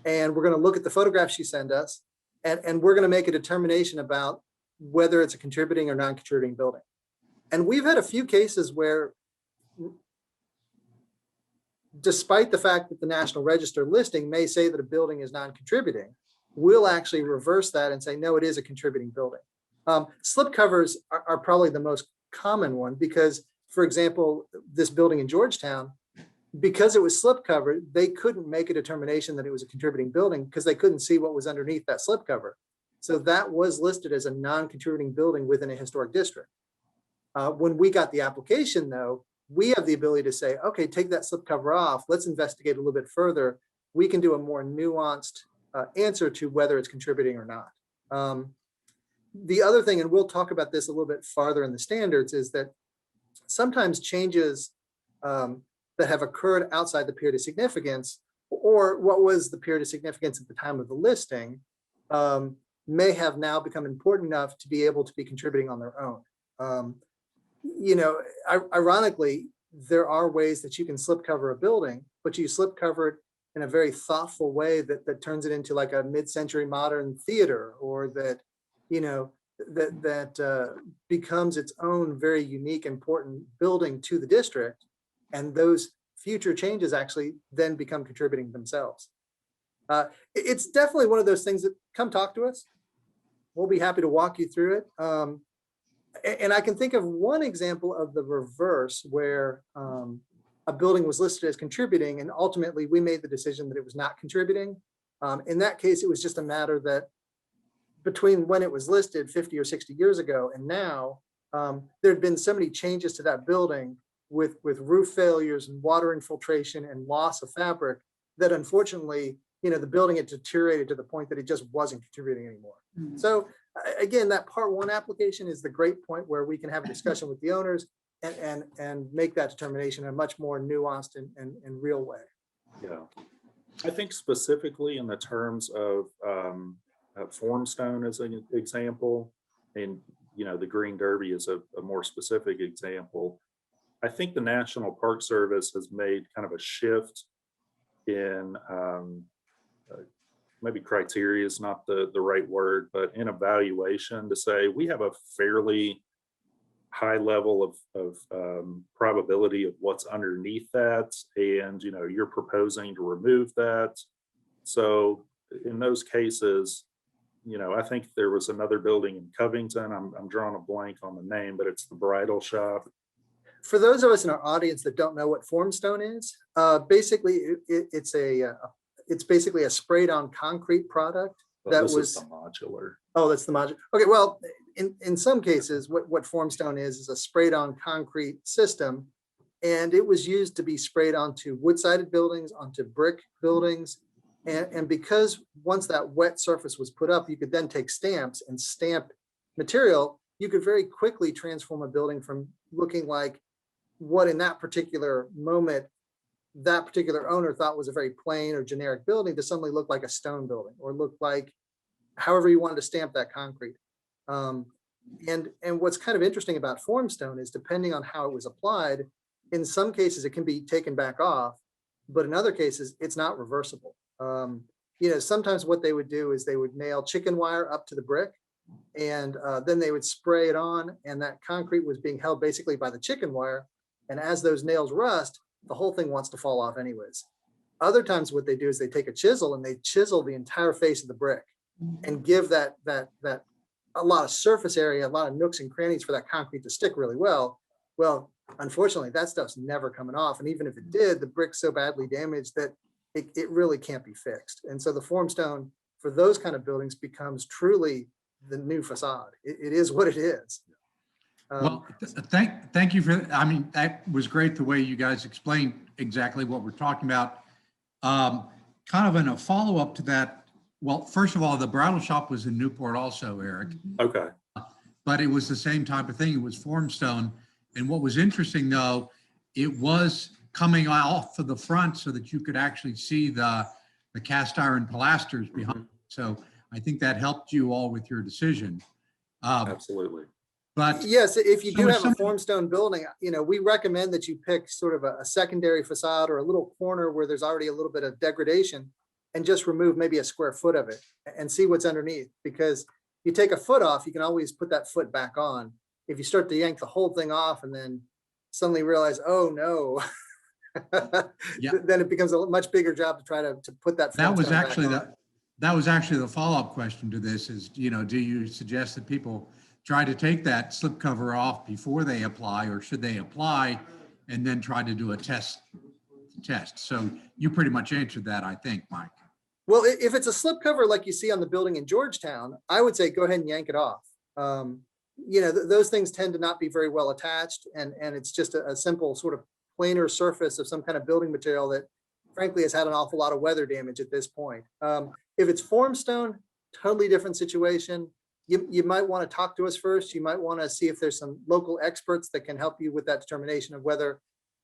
And we're going to look at the photographs you send us. And we're going to make a determination about whether it's a contributing or non-contributing building. And we've had a few cases where, despite the fact that the National Register listing may say that a building is non-contributing, we'll actually reverse that and say, no, it is a contributing building. Slip covers are probably the most common one because, for example, this building in Georgetown, because it was slip covered, they couldn't make a determination that it was a contributing building because they couldn't see what was underneath that slip cover. So that was listed as a non-contributing building within a historic district. When we got the application, though, we have the ability to say, okay, take that slip cover off. Let's investigate a little bit further. We can do a more nuanced answer to whether it's contributing or not. The other thing, and we'll talk about this a little bit farther in the standards, is that sometimes changes that have occurred outside the period of significance, or what was the period of significance at the time of the listing, may have now become important enough to be able to be contributing on their own. Ironically, there are ways that you can slip cover a building, but you slip cover it in a very thoughtful way that turns it into like a mid-century modern theater, or that, that becomes its own very unique, important building to the district. And those future changes actually then become contributing themselves. It's definitely one of those things that come talk to us. We'll be happy to walk you through it. And I can think of one example of the reverse where a building was listed as contributing and ultimately we made the decision that it was not contributing. In that case, it was just a matter that between when it was listed 50 or 60 years ago and now, there had been so many changes to that building with roof failures and water infiltration and loss of fabric that unfortunately, the building had deteriorated to the point that it just wasn't contributing anymore. Mm-hmm. So again, that part 1 application is the great point where we can have a discussion with the owners and make that determination in a much more nuanced and real way. Yeah, I think specifically in the terms of Formstone as an example, and the Green Derby is a more specific example. I think the National Park Service has made kind of a shift in maybe criteria is not the right word, but in evaluation to say we have a fairly high level of probability of what's underneath that, and you're proposing to remove that. So in those cases, I think there was another building in Covington. I'm drawing a blank on the name, but it's the bridal shop. For those of us in our audience that don't know what Formstone is, basically it's basically a sprayed on concrete product. Well, this is the modular. Oh, that's the modular. Okay, well, in some cases, what Formstone is a sprayed on concrete system, and it was used to be sprayed onto wood-sided buildings, onto brick buildings. And because once that wet surface was put up, you could then take stamps and stamp material, you could very quickly transform a building from looking like what in that particular moment, that particular owner thought was a very plain or generic building to suddenly look like a stone building or look like however you wanted to stamp that concrete. And what's kind of interesting about Formstone is depending on how it was applied, in some cases it can be taken back off, but in other cases it's not reversible. Sometimes what they would do is they would nail chicken wire up to the brick, and then they would spray it on, and that concrete was being held basically by the chicken wire. And as those nails rust, the whole thing wants to fall off anyways. Other times what they do is they take a chisel and they chisel the entire face of the brick and give that a lot of surface area, a lot of nooks and crannies for that concrete to stick really well. Well, unfortunately, that stuff's never coming off. And even if it did, the brick's so badly damaged that it really can't be fixed. And so the Formstone for those kind of buildings becomes truly the new facade. It is what it is. Well, thank you for, that was great the way you guys explained exactly what we're talking about. Kind of in a follow-up to that, well, first of all, the bridal shop was in Newport also, Eric. Okay. But it was the same type of thing. It was Formstone. And what was interesting though, it was coming off of the front so that you could actually see the cast iron pilasters behind. So I think that helped you all with your decision. Absolutely. But Yes, if you So do if have a somebody- formstone building, we recommend that you pick sort of a secondary facade or a little corner where there's already a little bit of degradation and just remove maybe a square foot of it and see what's underneath. Because you take a foot off, you can always put that foot back on. If you start to yank the whole thing off and then suddenly realize, oh no, Yeah. then it becomes a much bigger job to try to put that. that was formstone back actually on. that was actually the follow-up question to this is, do you suggest that people try to take that slipcover off before they apply, or should they apply and then try to do a test? So you pretty much answered that, I think, Mike. Well, if it's a slipcover like you see on the building in Georgetown, I would say go ahead and yank it off. Those things tend to not be very well attached, and it's just a simple sort of planar surface of some kind of building material that frankly has had an awful lot of weather damage at this point. If it's formstone, totally different situation. You might want to talk to us first. You might want to see if there's some local experts that can help you with that determination of whether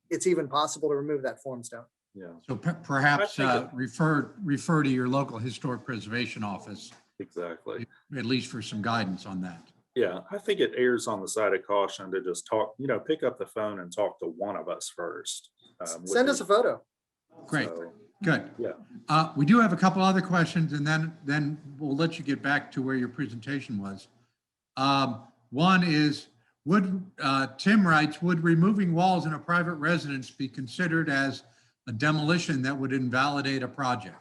it's even possible to remove that formstone. Yeah, So perhaps I think refer to your local historic preservation office, exactly. at least for some guidance on that. Yeah, I think it errs on the side of caution to just talk, pick up the phone and talk to one of us first. Send us a photo. Great, So, good. yeah, We do have a couple other questions, and then we'll let you get back to where your presentation was. One is, Tim writes, would removing walls in a private residence be considered as a demolition that would invalidate a project?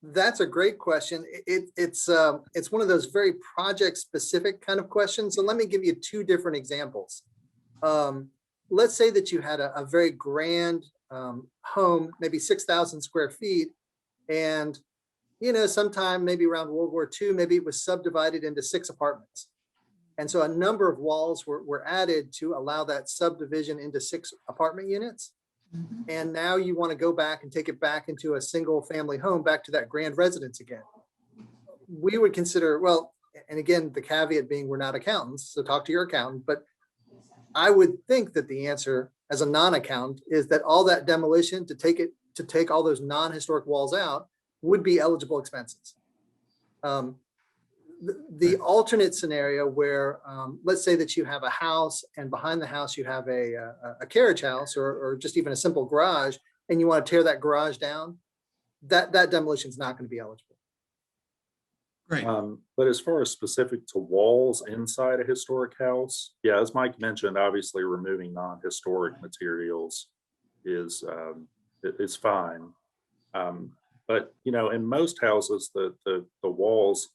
That's a great question. It's one of those very project specific kind of questions. So let me give you two different examples. Let's say that you had a very grand home, maybe 6,000 square feet. And, sometime maybe around World War II, maybe it was subdivided into 6 apartments. And so a number of walls were added to allow that subdivision into 6 apartment units. And now you want to go back and take it back into a single family home, back to that grand residence again. We would consider, well, and again, the caveat being we're not accountants, so talk to your accountant, but I would think that the answer as a non-accountant is that all that demolition to take all those non-historic walls out would be eligible expenses. The alternate scenario where, let's say that you have a house and behind the house you have a carriage house or just even a simple garage, and you want to tear that garage down, that demolition is not going to be eligible. Great. but as far as specific to walls inside a historic house, yeah, as Mike mentioned, obviously removing non-historic materials is fine. But in most houses, the walls,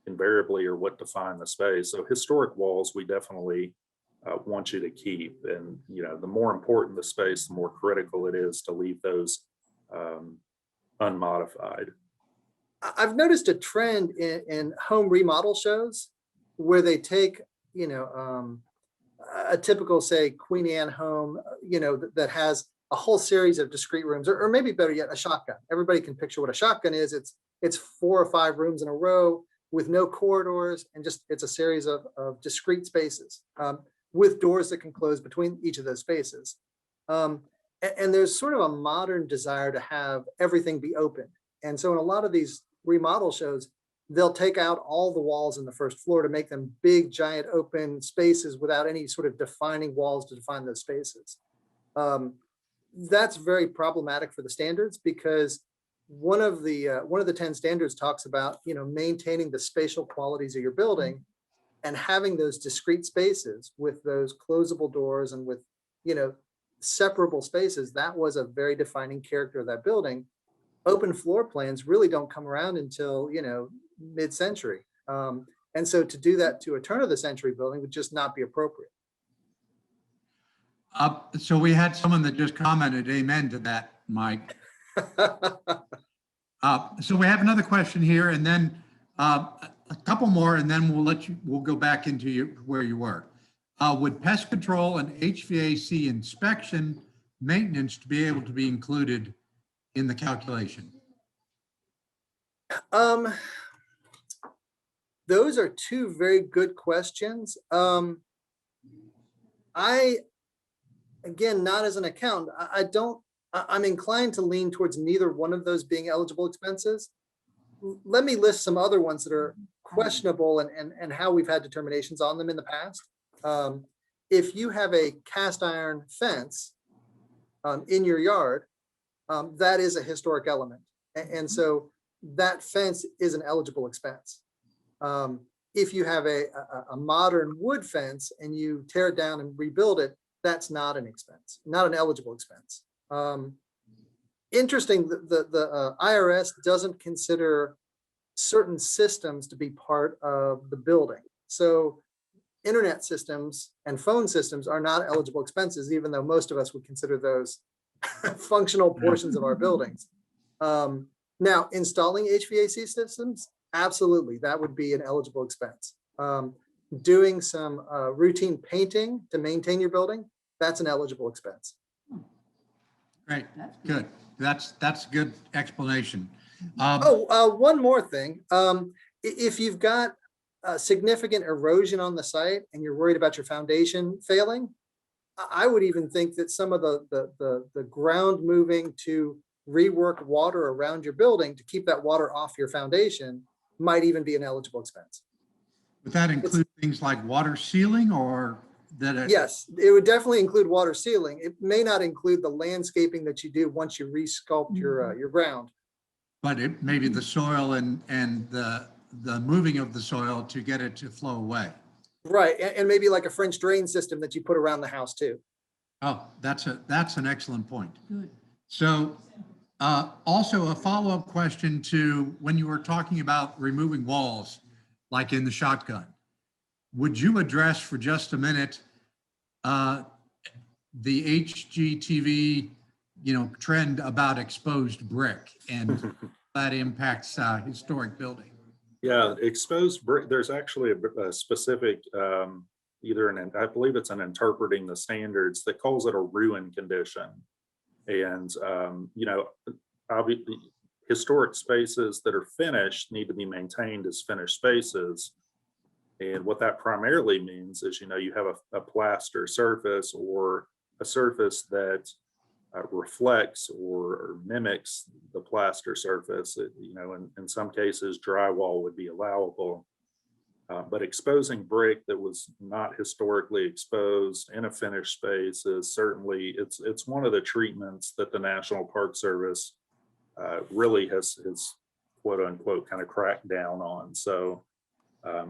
invariably are what define the space. So historic walls, we definitely want you to keep. And, the more important the space, the more critical it is to leave those unmodified. I've noticed a trend in home remodel shows where they take, a typical, say, Queen Anne home, that has a whole series of discrete rooms, or maybe better yet, a shotgun. Everybody can picture what a shotgun is. It's 4 or 5 rooms in a row with no corridors, and it's a series of discrete spaces with doors that can close between each of those spaces. And there's sort of a modern desire to have everything be open. And so in a lot of these remodel shows, they'll take out all the walls in the first floor to make them big, giant open spaces without any sort of defining walls to define those spaces. That's very problematic for the standards, because one of the 10 standards talks about, maintaining the spatial qualities of your building and having those discrete spaces with those closable doors and with, separable spaces. That was a very defining character of that building. Open floor plans really don't come around until, mid-century. And so to do that to a turn of the century building would just not be appropriate. So we had someone that just commented amen to that, Mike. So we have another question here, and then a couple more, and then we'll go back into where you were. Would pest control and HVAC inspection maintenance to be able to be included in the calculation? Those are two very good questions. Again, not as an accountant, I'm inclined to lean towards neither one of those being eligible expenses. let me list some other ones that are questionable and how we've had determinations on them in the past. If you have a cast iron fence in your yard, that is a historic element. And so that fence is an eligible expense. If you have a modern wood fence and you tear it down and rebuild it, that's not an expense, not an eligible expense. Interesting, the IRS doesn't consider certain systems to be part of the building. So internet systems and phone systems are not eligible expenses, even though most of us would consider those functional portions of our buildings. Now, installing HVAC systems, absolutely, that would be an eligible expense. Doing some routine painting to maintain your building, that's an eligible expense. Great, good. That's a good explanation. One more thing. If you've got significant erosion on the site and you're worried about your foundation failing, I would even think that some of the ground moving to rework water around your building to keep that water off your foundation might even be an eligible expense. Would that include things like water sealing or that? Yes, it would definitely include water sealing. It may not include the landscaping that you do once you resculpt your ground. But it maybe the soil and the moving of the soil to get it to flow away. Right, and maybe like a French drain system that you put around the house too. Oh, that's an excellent point. Good. So also a follow-up question to when you were talking about removing walls, like in the shotgun, would you address for just a minute the HGTV, trend about exposed brick and that impacts historic building? Yeah, exposed brick, there's actually a specific, I believe it's an interpreting the standards that calls it a ruin condition. And, obviously, historic spaces that are finished need to be maintained as finished spaces. And what that primarily means is, you have a plaster surface or a surface that reflects or mimics the plaster surface. In some cases, drywall would be allowable. But exposing brick that was not historically exposed in a finished space is certainly, it's one of the treatments that the National Park Service really has quote unquote kind of cracked down on. So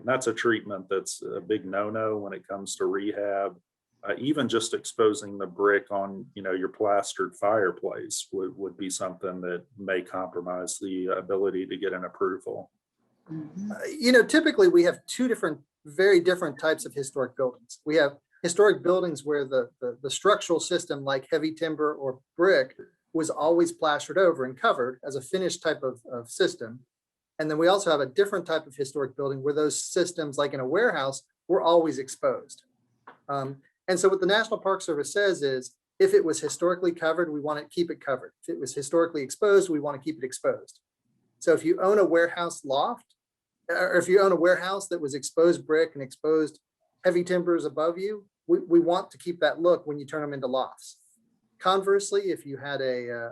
that's a treatment that's a big no-no when it comes to rehab. Even just exposing the brick on, your plastered fireplace would be something that may compromise the ability to get an approval. Typically we have two very different types of historic buildings. We have historic buildings where the structural system, like heavy timber or brick, was always plastered over and covered as a finished type of system. And then we also have a different type of historic building where those systems, like in a warehouse, were always exposed. And so what the National Park Service says is, if it was historically covered, we want to keep it covered. If it was historically exposed, we want to keep it exposed. So if you own a warehouse loft, or if you own a warehouse that was exposed brick and exposed heavy timbers above you, we want to keep that look when you turn them into lofts. Conversely, if you had a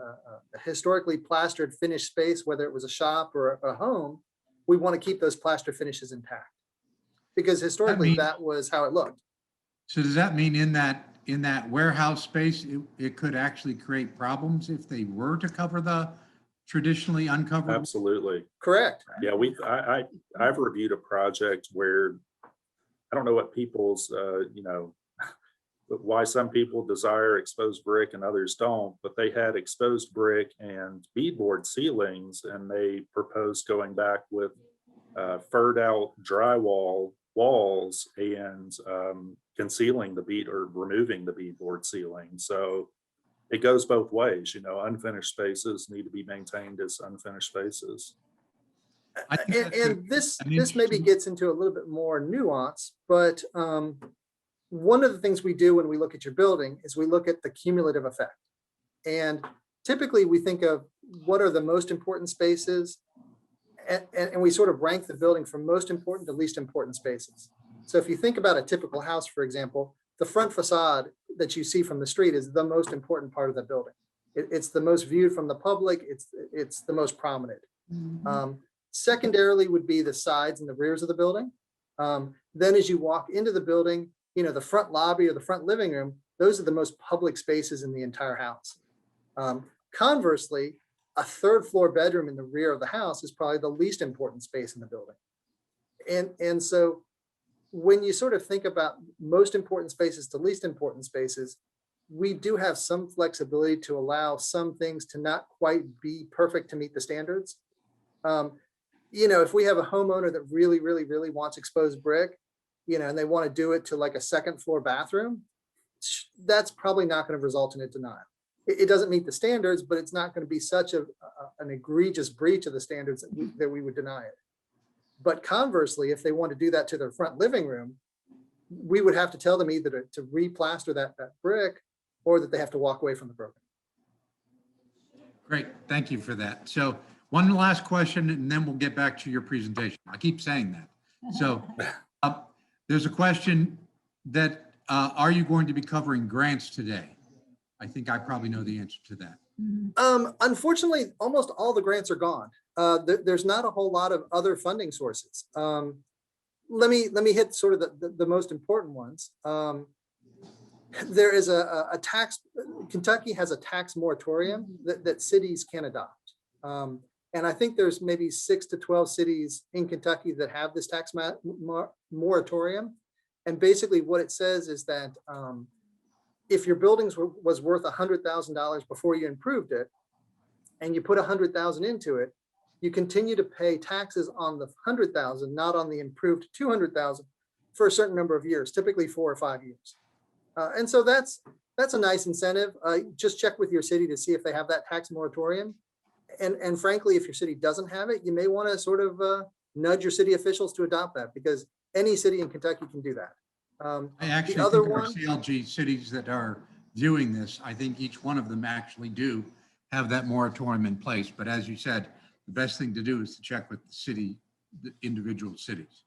historically plastered finished space, whether it was a shop or a home, we want to keep those plaster finishes intact, because historically that was how it looked. So does that mean in that warehouse space, it could actually create problems if they were to cover the traditionally uncovered? Absolutely. Correct. Yeah, I've reviewed a project where I don't know what people's, why some people desire exposed brick and others don't, but they had exposed brick and beadboard ceilings, and they proposed going back with furred out drywall walls and concealing the bead or removing the beadboard ceiling. So it goes both ways. Unfinished spaces need to be maintained as unfinished spaces. And this maybe gets into a little bit more nuance, but one of the things we do when we look at your building is we look at the cumulative effect. And typically we think of what are the most important spaces, and we sort of rank the building from most important to least important spaces. So if you think about a typical house, for example, the front facade that you see from the street is the most important part of the building. It's the most viewed from the public. It's the most prominent. Secondarily would be the sides and the rears of the building. Then as you walk into the building, the front lobby or the front living room, those are the most public spaces in the entire house. Conversely, a third floor bedroom in the rear of the house is probably the least important space in the building. And so when you sort of think about most important spaces to least important spaces, we do have some flexibility to allow some things to not quite be perfect to meet the standards. If we have a homeowner that really, really, really wants exposed brick, and they want to do it to like a second floor bathroom, that's probably not going to result in a denial. It doesn't meet the standards, but it's not going to be such an egregious breach of the standards that we would deny it. But conversely, if they want to do that to their front living room, we would have to tell them either to replaster that brick or that they have to walk away from the program. Great, thank you for that. So one last question, and then we'll get back to your presentation. I keep saying that. So there's a question that, are you going to be covering grants today? I think I probably know the answer to that. Unfortunately, almost all the grants are gone. There's not a whole lot of other funding sources. Let me hit sort of the most important ones. There is a tax, Kentucky has a tax moratorium that cities can adopt. And I think there's maybe 6 to 12 cities in Kentucky that have this tax moratorium. And basically what it says is that if your buildings was worth $100,000 before you improved it, and you put $100,000 into it, you continue to pay taxes on the $100,000, not on the improved $200,000 for a certain number of years, typically 4 or 5 years. And so that's a nice incentive. Just check with your city to see if they have that tax moratorium. And frankly, if your city doesn't have it, you may want to sort of nudge your city officials to adopt that, because any city in Kentucky can do that. I actually the other think our one, CLG cities that are viewing this, I think each one of them actually do have that moratorium in place. But as you said, the best thing to do is to check with the individual cities.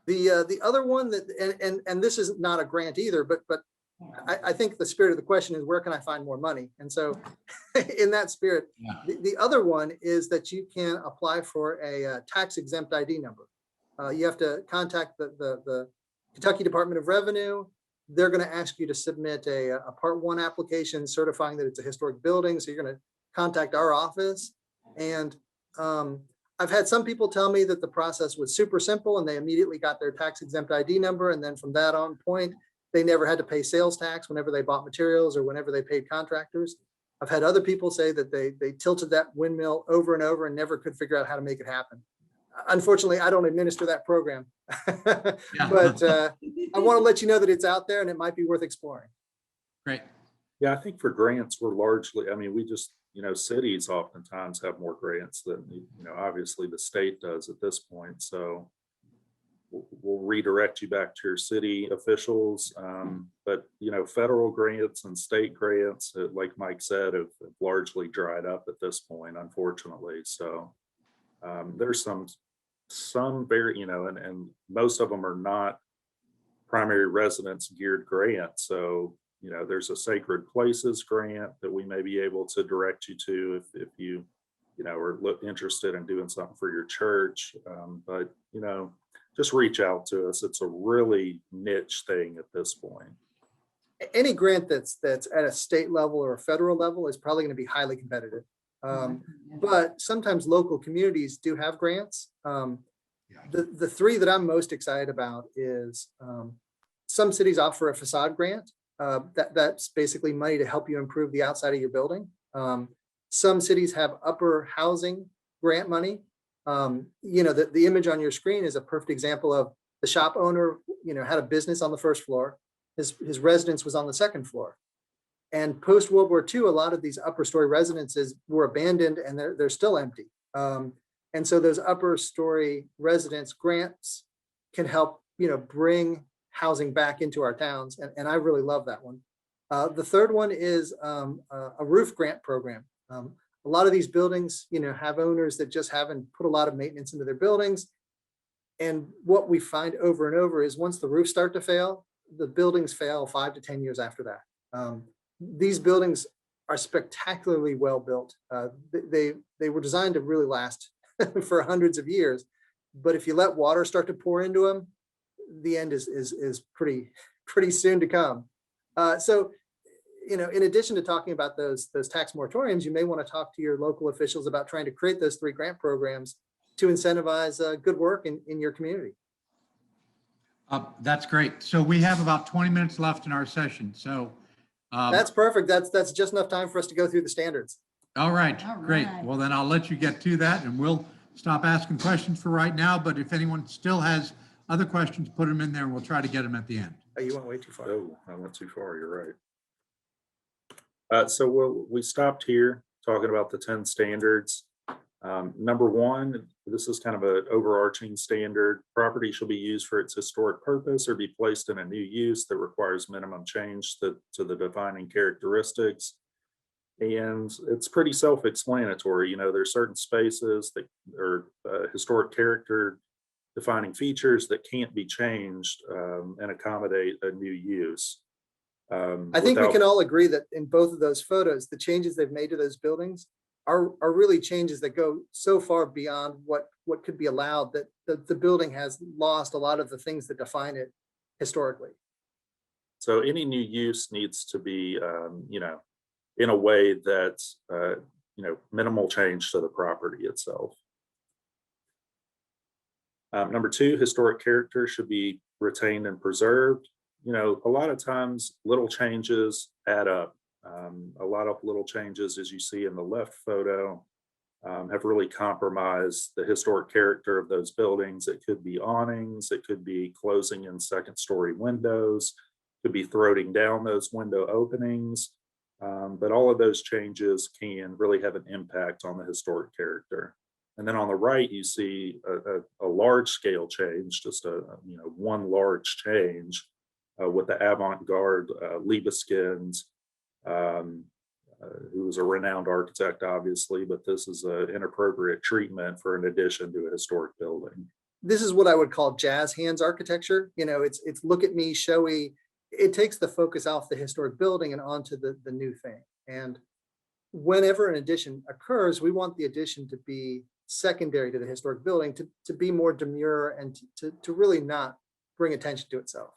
the other one that, and this is not a grant either, but I think the spirit of the question is, where can I find more money? And so in that spirit, Yeah. the other one is that you can apply for a tax exempt ID number. You have to contact the Kentucky Department of Revenue. They're going to ask you to submit a Part 1 application certifying that it's a historic building. So you're going to contact our office. And I've had some people tell me that the process was super simple and they immediately got their tax exempt ID number. And then from that on point, they never had to pay sales tax whenever they bought materials or whenever they paid contractors. I've had other people say that they tilted that windmill over and over and never could figure out how to make it happen. Unfortunately, I don't administer that program, but I want to let you know that it's out there and it might be worth exploring. Great. Yeah, I think for grants, we're largely, I mean, we just, cities oftentimes have more grants than, obviously the state does at this point. So we'll redirect you back to your city officials. But, federal grants and state grants, like Mike said, have largely dried up at this point, unfortunately. So there's some very, and most of them are not primary residence geared grants. So, there's a sacred places grant that we may be able to direct you to if you, are interested in doing something for your church. But, just reach out to us. It's a really niche thing at this point. Any grant that's at a state level or a federal level is probably going to be highly competitive. But sometimes local communities do have grants. The three that I'm most excited about is some cities offer a facade grant. That's basically money to help you improve the outside of your building. Some cities have upper housing grant money. The image on your screen is a perfect example of the shop owner, had a business on the first floor. His residence was on the second floor. And post World War II, a lot of these upper story residences were abandoned and they're still empty. And so those upper story residence grants can help, bring housing back into our towns. And I really love that one. The third one is a roof grant program. A lot of these buildings, have owners that just haven't put a lot of maintenance into their buildings. And what we find over and over is once the roofs start to fail, the buildings fail 5 to 10 years after that. These buildings are spectacularly well built. They were designed to really last for hundreds of years. But if you let water start to pour into them, the end is pretty soon to come. So, you know, in addition to talking about those tax moratoriums, you may want to talk to your local officials about trying to create those 3 grant programs to incentivize good work in your community. That's great. So we have about 20 minutes left in our session. So That's perfect. That's just enough time for us to go through the standards. all right, All great. right. Well, then I'll let you get to that and we'll stop asking questions for right now. But if anyone still has other questions, put them in there and we'll try to get them at the end. Oh, you went way too far. Oh, I went too far, you're right. So we stopped here talking about the 10 standards. Number 1, this is kind of an overarching standard. Property shall be used for its historic purpose or be placed in a new use that requires minimum change to the defining characteristics. And it's pretty self-explanatory. You know, there's certain spaces that are historic character defining features that can't be changed and accommodate a new use. I think we can all agree that in both of those photos, the changes they've made to those buildings are really changes that go so far beyond what could be allowed, that the building has lost a lot of the things that define it historically. So any new use needs to be, you know, in a way that's, you know, minimal change to the property itself. Number 2, historic character should be retained and preserved. You know, a lot of times little changes add up. A lot of little changes, as you see in the left photo, have really compromised the historic character of those buildings. It could be awnings, it could be closing in 2nd-story windows, could be throating down those window openings. But all of those changes can really have an impact on the historic character. And then on the right, you see a large scale change, just you know, one large change with the avant-garde Libeskind, who was a renowned architect, obviously, but this is an inappropriate treatment for an addition to a historic building. This is what I would call jazz hands architecture. You know, it's look at me, showy. It takes the focus off the historic building and onto the new thing. And whenever an addition occurs, we want the addition to be secondary to the historic building, to be more demure and to really not bring attention to itself.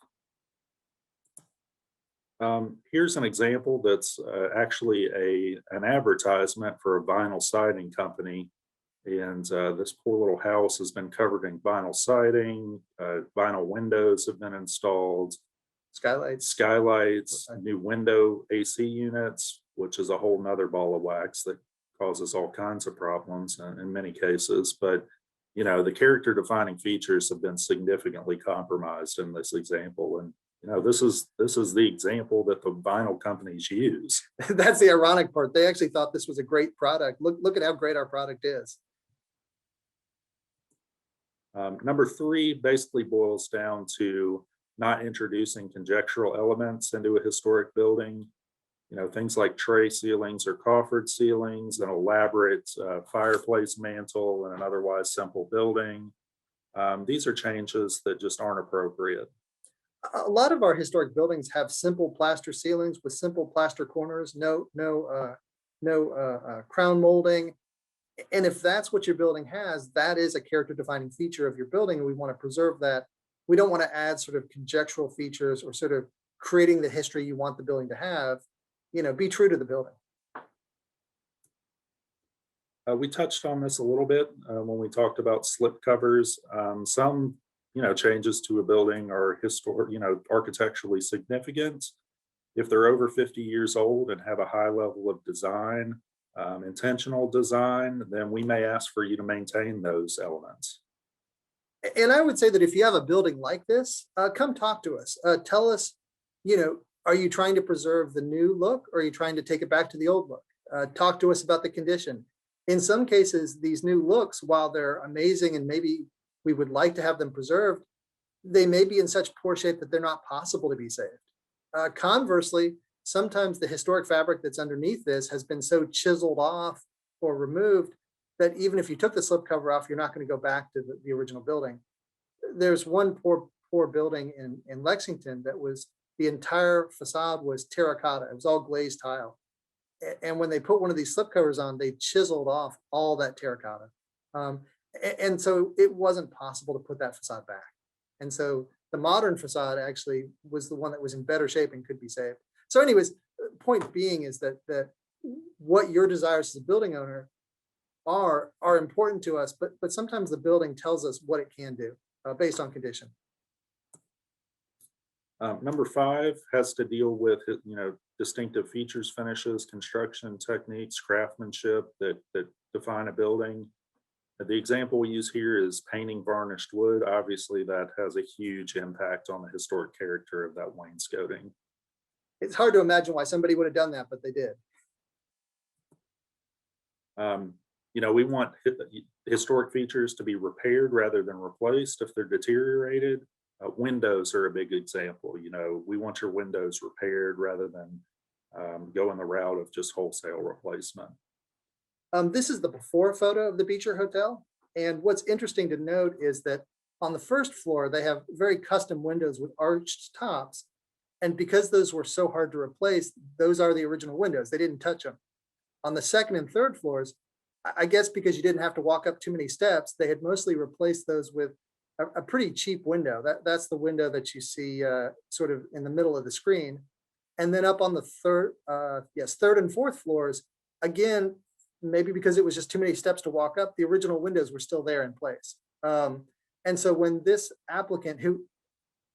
Here's an example that's actually an advertisement for a vinyl siding company. And this poor little house has been covered in vinyl siding, vinyl windows have been installed. Skylights, new window AC units, which is a whole nother ball of wax that causes all kinds of problems in many cases. But, you know, the character defining features have been significantly compromised in this example. And, you know, this is the example that the vinyl companies use. That's the ironic part. They actually thought this was a great product. Look at how great our product is. Number 3 basically boils down to not introducing conjectural elements into a historic building. You know, things like tray ceilings or coffered ceilings, an elaborate fireplace mantle in an otherwise simple building. These are changes that just aren't appropriate. A lot of our historic buildings have simple plaster ceilings with simple plaster corners, no crown molding. And if that's what your building has, that is a character defining feature of your building, and we want to preserve that. We don't want to add sort of conjectural features or sort of creating the history you want the building to have. You know, be true to the building. We touched on this a little bit when we talked about slip covers. Some, you know, changes to a building are architecturally significant. If they're over 50 years old and have a high level of design, intentional design, then we may ask for you to maintain those elements. And I would say that if you have a building like this, come talk to us. Tell us, you know, are you trying to preserve the new look or are you trying to take it back to the old look? Talk to us about the condition. In some cases, these new looks, while they're amazing and maybe we would like to have them preserved, they may be in such poor shape that they're not possible to be saved. Conversely, sometimes the historic fabric that's underneath this has been so chiseled off or removed that even if you took the slipcover off, you're not going to go back to the original building. There's one poor building in Lexington that was, the entire facade was terracotta. It was all glazed tile. And when they put one of these slipcovers on, they chiseled off all that terracotta. And so it wasn't possible to put that facade back. And so the modern facade actually was the one that was in better shape and could be saved. So anyways, point being is that what your desires as a building owner are important to us, but sometimes the building tells us what it can do based on condition. Number 5 has to deal with, distinctive features, finishes, construction techniques, craftsmanship that define a building. The example we use here is painting varnished wood. Obviously, that has a huge impact on the historic character of that wainscoting. It's hard to imagine why somebody would have done that, but they did. We want historic features to be repaired rather than replaced if they're deteriorated. Windows are a big example. We want your windows repaired rather than going the route of just wholesale replacement. This is the before photo of the Beecher Hotel. And what's interesting to note is that on the first floor, they have very custom windows with arched tops. And because those were so hard to replace, those are the original windows. They didn't touch them. On the second and third floors, I guess because you didn't have to walk up too many steps, they had mostly replaced those with a pretty cheap window. That's the window that you see sort of in the middle of the screen. And then up on the third and fourth floors, again, maybe because it was just too many steps to walk up, the original windows were still there in place. And so when this applicant who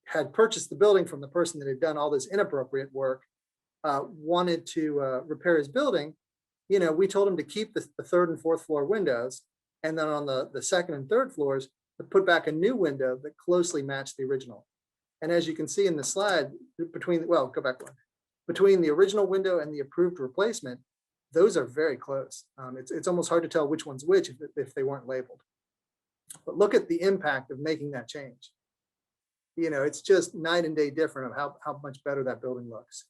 had purchased the building from the person that had done all this inappropriate work wanted to repair his building, we told him to keep the third and fourth floor windows. And then on the second and third floors, to put back a new window that closely matched the original. And as you can see in the slide, between the original window and the approved replacement, those are very close. It's almost hard to tell which one's which if they weren't labeled. But look at the impact of making that change. It's just night and day different of how much better that building looks.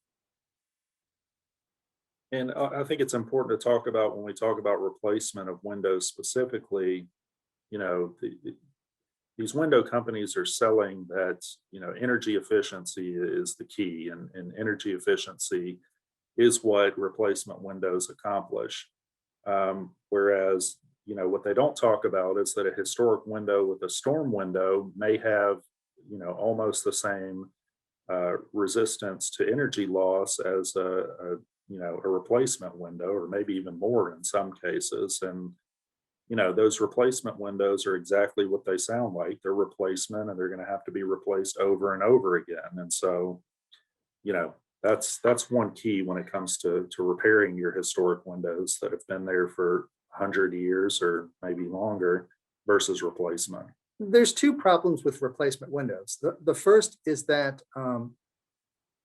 And I think it's important to talk about when we talk about replacement of windows specifically, these window companies are selling that, energy efficiency is the key, and energy efficiency is what replacement windows accomplish. Whereas, what they don't talk about is that a historic window with a storm window may have, almost the same resistance to energy loss as a replacement window, or maybe even more in some cases. And those replacement windows are exactly what they sound like. They're replacement, and they're going to have to be replaced over and over again. And so, that's one key when it comes to repairing your historic windows that have been there for 100 years or maybe longer versus replacement. There's two problems with replacement windows. The first is that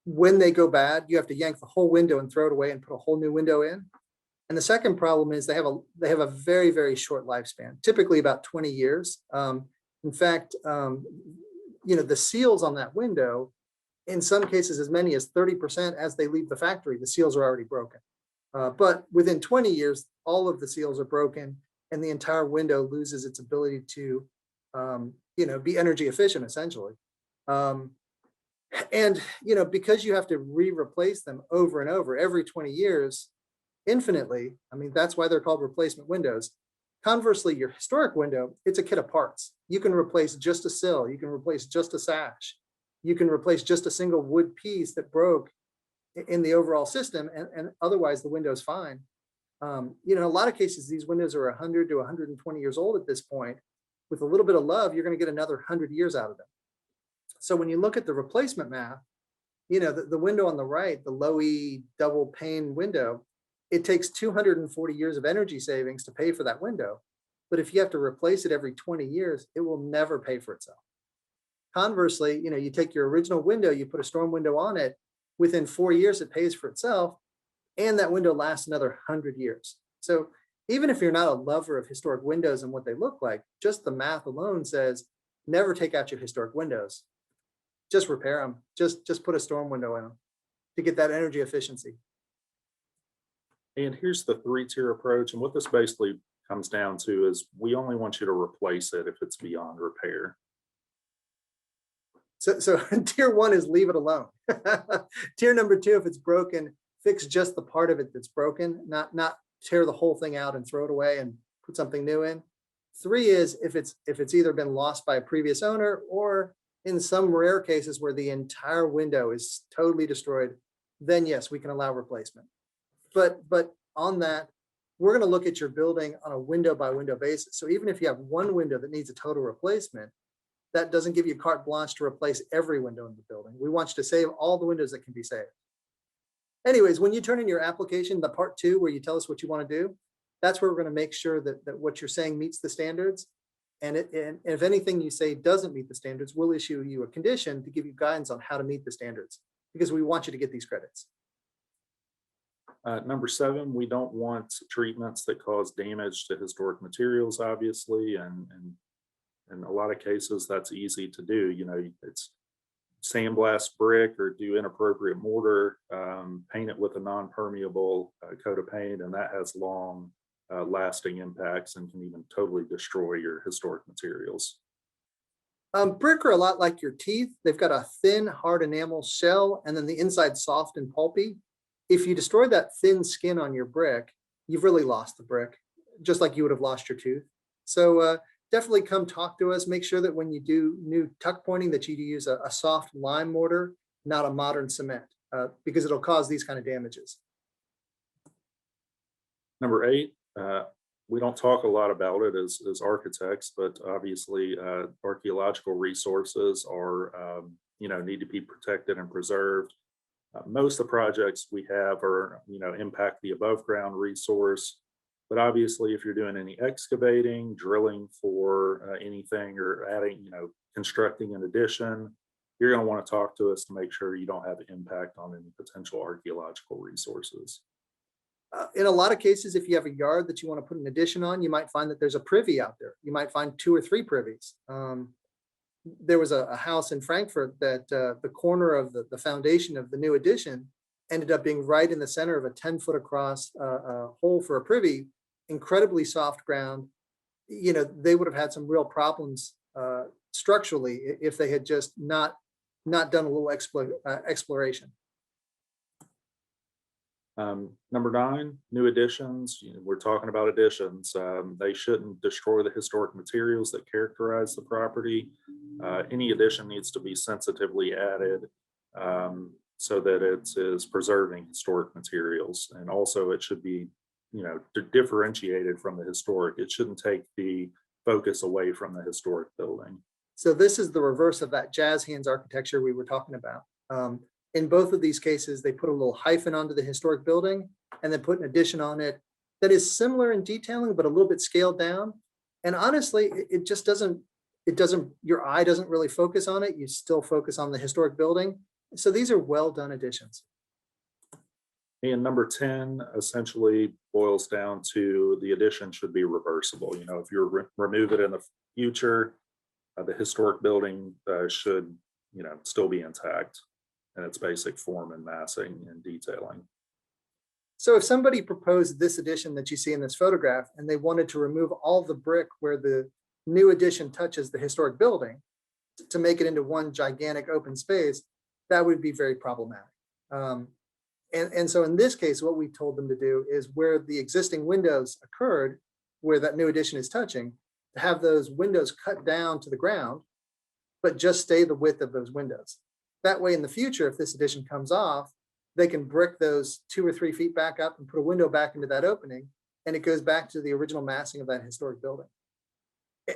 when they go bad, you have to yank the whole window and throw it away and put a whole new window in. And the second problem is they have a very, very short lifespan, typically about 20 years. In fact, the seals on that window, in some cases, as many as 30% as they leave the factory, the seals are already broken. But within 20 years, all of the seals are broken and the entire window loses its ability to, be energy efficient, essentially. And, because you have to re-replace them over and over every 20 years, infinitely, that's why they're called replacement windows. Conversely, your historic window, it's a kit of parts. You can replace just a sill, you can replace just a sash, you can replace just a single wood piece that broke in the overall system, and otherwise the window's fine. In a lot of cases, these windows are 100 to 120 years old at this point. With a little bit of love, you're going to get another 100 years out of them. So when you look at the replacement math, the window on the right, the low E double pane window, it takes 240 years of energy savings to pay for that window. But if you have to replace it every 20 years, it will never pay for itself. Conversely, you take your original window, you put a storm window on it, within 4 years, it pays for itself, and that window lasts another 100 years. So even if you're not a lover of historic windows and what they look like, just the math alone says, never take out your historic windows. Just repair them. Just put a storm window in them to get that energy efficiency. And here's the 3-tier approach. And what this basically comes down to is we only want you to replace it if it's beyond repair. So tier 1 is leave it alone. Tier number 2, if it's broken, fix just the part of it that's broken, not tear the whole thing out and throw it away and put something new in. 3 is if it's either been lost by a previous owner or in some rare cases where the entire window is totally destroyed, then yes, we can allow replacement. But on that, we're going to look at your building on a window by window basis. So even if you have one window that needs a total replacement, that doesn't give you carte blanche to replace every window in the building. We want you to save all the windows that can be saved. Anyways, when you turn in your application, the part 2, where you tell us what you want to do, that's where we're going to make sure that what you're saying meets the standards. And if anything you say doesn't meet the standards, we'll issue you a condition to give you guidance on how to meet the standards, because we want you to get these credits. Number 7, we don't want treatments that cause damage to historic materials, obviously, and in a lot of cases that's easy to do. You know, it's sandblast brick or do inappropriate mortar, paint it with a non-permeable coat of paint, and that has long lasting impacts and can even totally destroy your historic materials. Brick are a lot like your teeth. They've got a thin, hard enamel shell, and then the inside soft and pulpy. If you destroy that thin skin on your brick, you've really lost the brick, just like you would have lost your tooth. So definitely come talk to us. Make sure that when you do new tuck pointing that you use a soft lime mortar, not a modern cement, because it'll cause these kind of damages. Number 8, we don't talk a lot about it as architects, but obviously archaeological resources are, need to be protected and preserved. Most of the projects we have are, impact the above ground resource. But obviously, if you're doing any excavating, drilling for anything, or adding, constructing an addition, you're going to want to talk to us to make sure you don't have impact on any potential archaeological resources. In a lot of cases, if you have a yard that you want to put an addition on, you might find that there's a privy out there. You might find 2 or 3 privies. There was a house in Frankfurt that the corner of the foundation of the new addition ended up being right in the center of a 10-foot across hole for a privy, incredibly soft ground. They would have had some real problems structurally if they had just not done a little exploration. Number 9, new additions. We're talking about additions. They shouldn't destroy the historic materials that characterize the property. Any addition needs to be sensitively added so that it is preserving historic materials. And also it should be, differentiated from the historic. It shouldn't take the focus away from the historic building. So this is the reverse of that jazz hands architecture we were talking about. In both of these cases, they put a little hyphen onto the historic building and then put an addition on it that is similar in detailing, but a little bit scaled down. And honestly, it just doesn't, your eye doesn't really focus on it. You still focus on the historic building. So these are well done additions. And number 10 essentially boils down to the addition should be reversible. If you remove it in the future, the historic building should, still be intact in its basic form and massing and detailing. So if somebody proposed this addition that you see in this photograph and they wanted to remove all the brick where the new addition touches the historic building to make it into one gigantic open space, that would be very problematic. And so in this case, what we told them to do is where the existing windows occurred, where that new addition is touching, to have those windows cut down to the ground, but just stay the width of those windows. That way in the future, if this addition comes off, they can brick those 2 or 3 feet back up and put a window back into that opening, and it goes back to the original massing of that historic building.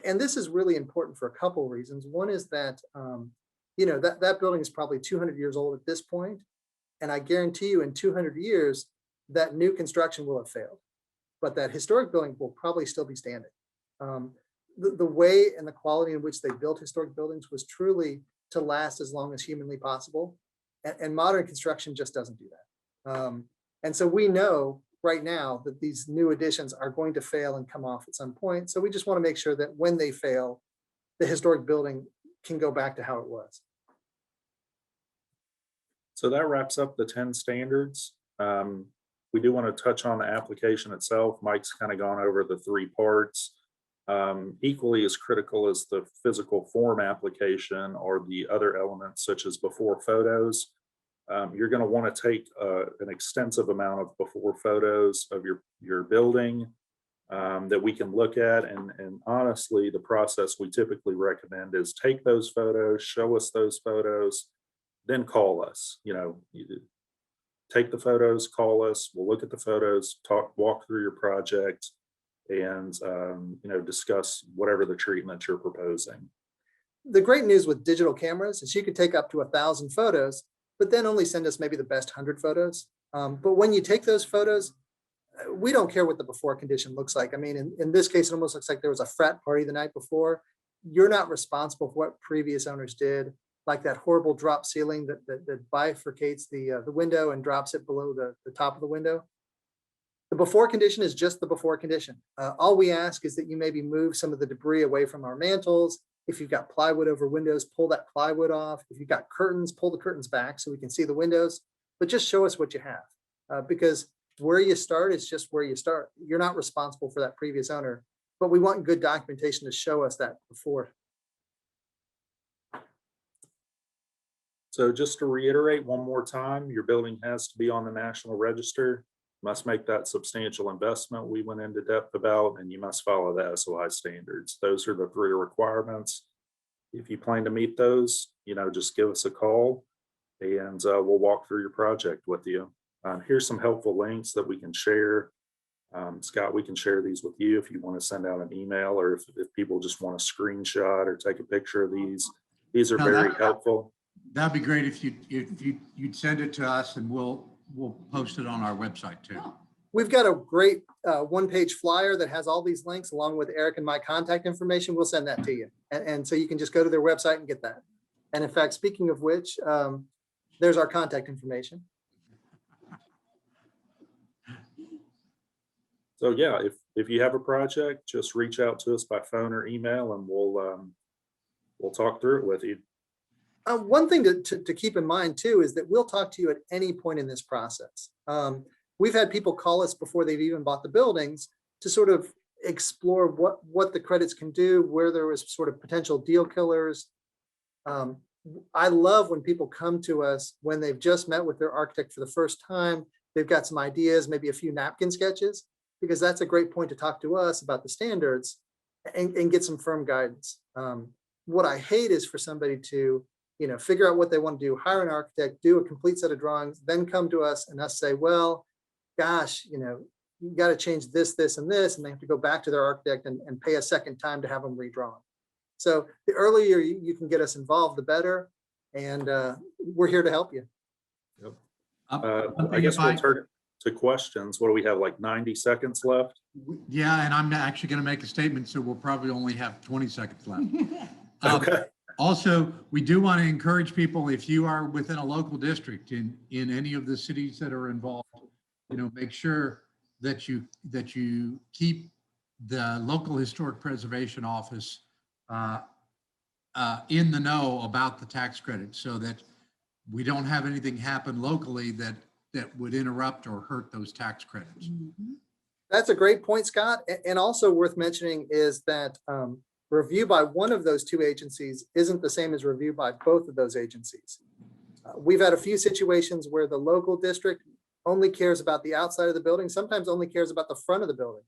And this is really important for a couple of reasons. One is that, that building is probably 200 years old at this point, and I guarantee you in 200 years, that new construction will have failed, but that historic building will probably still be standing. The way and the quality in which they built historic buildings was truly to last as long as humanly possible. And modern construction just doesn't do that. And so we know right now that these new additions are going to fail and come off at some point. So we just want to make sure that when they fail, the historic building can go back to how it was. So that wraps up the 10 standards. We do want to touch on the application itself. Mike's kind of gone over the 3 parts. Equally as critical as the physical form application are the other elements such as before photos. You're going to want to take an extensive amount of before photos of your building, that we can look at. And honestly, the process we typically recommend is take those photos, show us those photos, then call us. Take the photos, call us, we'll look at the photos, walk through your project, and discuss whatever the treatment you're proposing. The great news with digital cameras is you could take up to 1,000 photos, but then only send us maybe the best 100 photos. But when you take those photos, we don't care what the before condition looks like. I mean, in this case, it almost looks like there was a frat party the night before. You're not responsible for what previous owners did, like that horrible drop ceiling that bifurcates the window and drops it below the top of the window. The before condition is just the before condition. All we ask is that you maybe move some of the debris away from our mantles. If you've got plywood over windows, pull that plywood off. If you've got curtains, pull the curtains back so we can see the windows, but just show us what you have. Because where you start is just where you start. You're not responsible for that previous owner, but we want good documentation to show us that before. So just to reiterate one more time, your building has to be on the National Register, must make that substantial investment we went into depth about, and you must follow the SOI standards. Those are the 3 requirements. If you plan to meet those, just give us a call and we'll walk through your project with you. Here's some helpful links that we can share. Scott, we can share these with you if you want to send out an email, or if people just want a screenshot or take a picture of these. These are very helpful. That'd be great if you'd send it to us, and we'll post it on our website too. We've got a great 1-page flyer that has all these links along with Eric and my contact information. We'll send that to you. And so you can just go to their website and get that. And in fact, speaking of which, there's our contact information. So yeah, if you have a project, just reach out to us by phone or email, and we'll talk through it with you. One thing to keep in mind too is that we'll talk to you at any point in this process. We've had people call us before they've even bought the buildings to sort of explore what the credits can do, where there was sort of potential deal killers. I love when people come to us when they've just met with their architect for the first time. They've got some ideas, maybe a few napkin sketches, because that's a great point to talk to us about the standards and get some firm guidance. What I hate is for somebody to figure out what they want to do, hire an architect, do a complete set of drawings, then come to us and us say, well, gosh, you got to change this, this, and this, and they have to go back to their architect and pay a second time to have them redrawn. So the earlier you can get us involved, the better. And we're here to help you. Yep. I guess we'll turn it to questions. What do we have, like 90 seconds left? Yeah, and I'm actually going to make a statement, so we'll probably only have 20 seconds left. Okay. Also, we do want to encourage people, if you are within a local district in any of the cities that are involved, make sure that you keep the local historic preservation office in the know about the tax credit, so that we don't have anything happen locally that would interrupt or hurt those tax credits. That's a great point, Scott. And also worth mentioning is that review by one of those 2 agencies isn't the same as review by both of those agencies. We've had a few situations where the local district only cares about the outside of the building, sometimes only cares about the front of the building.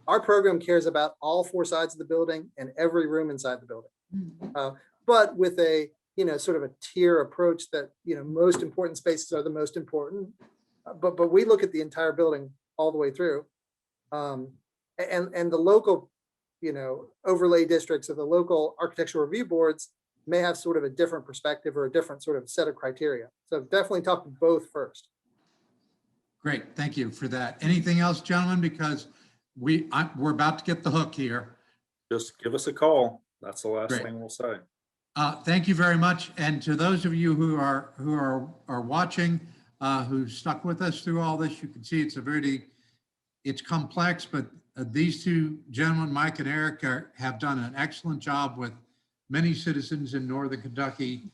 Our program cares about all 4 sides of the building and every room inside the building. But with a sort of a tier approach that most important spaces are the most important, but we look at the entire building all the way through, and the local overlay districts or the local architectural review boards may have sort of a different perspective or a different sort of set of criteria. So definitely talk to both first. Great, thank you for that. Anything else, gentlemen? Because we're about to get the hook here. Just give us a call. That's the last Great. thing we'll say. Thank you very much. And to those of you who are watching, who stuck with us through all this, you can see it's complex, but these 2 gentlemen, Mike and Eric, have done an excellent job with many citizens in Northern Kentucky,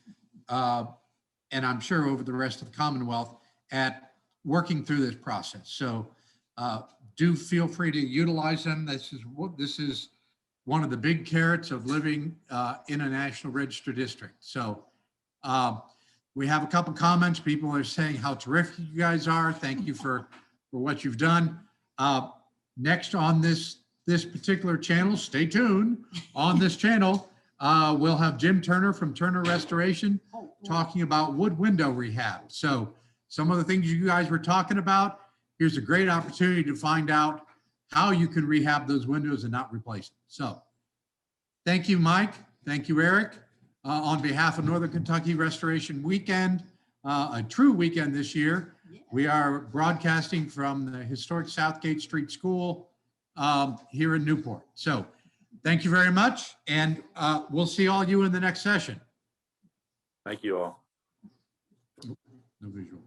and I'm sure over the rest of the Commonwealth, at working through this process. So do feel free to utilize them. This is one of the big carrots of living in a National Register district. So we have a couple comments. People are saying how terrific you guys are. Thank you for what you've done. next on this particular channel, stay tuned, on this channel, we'll have Jim Turner from Turner Restoration talking about wood window rehab. So some of the things you guys were talking about, here's a great opportunity to find out how you can rehab those windows and not replace them. So thank you, Mike. Thank you, Eric. On behalf of Northern Kentucky Restoration Weekend, a true weekend this year, we are broadcasting from the historic Southgate Street School here in Newport. So thank you very much. And we'll see all you in the next session. Thank you all. No visual.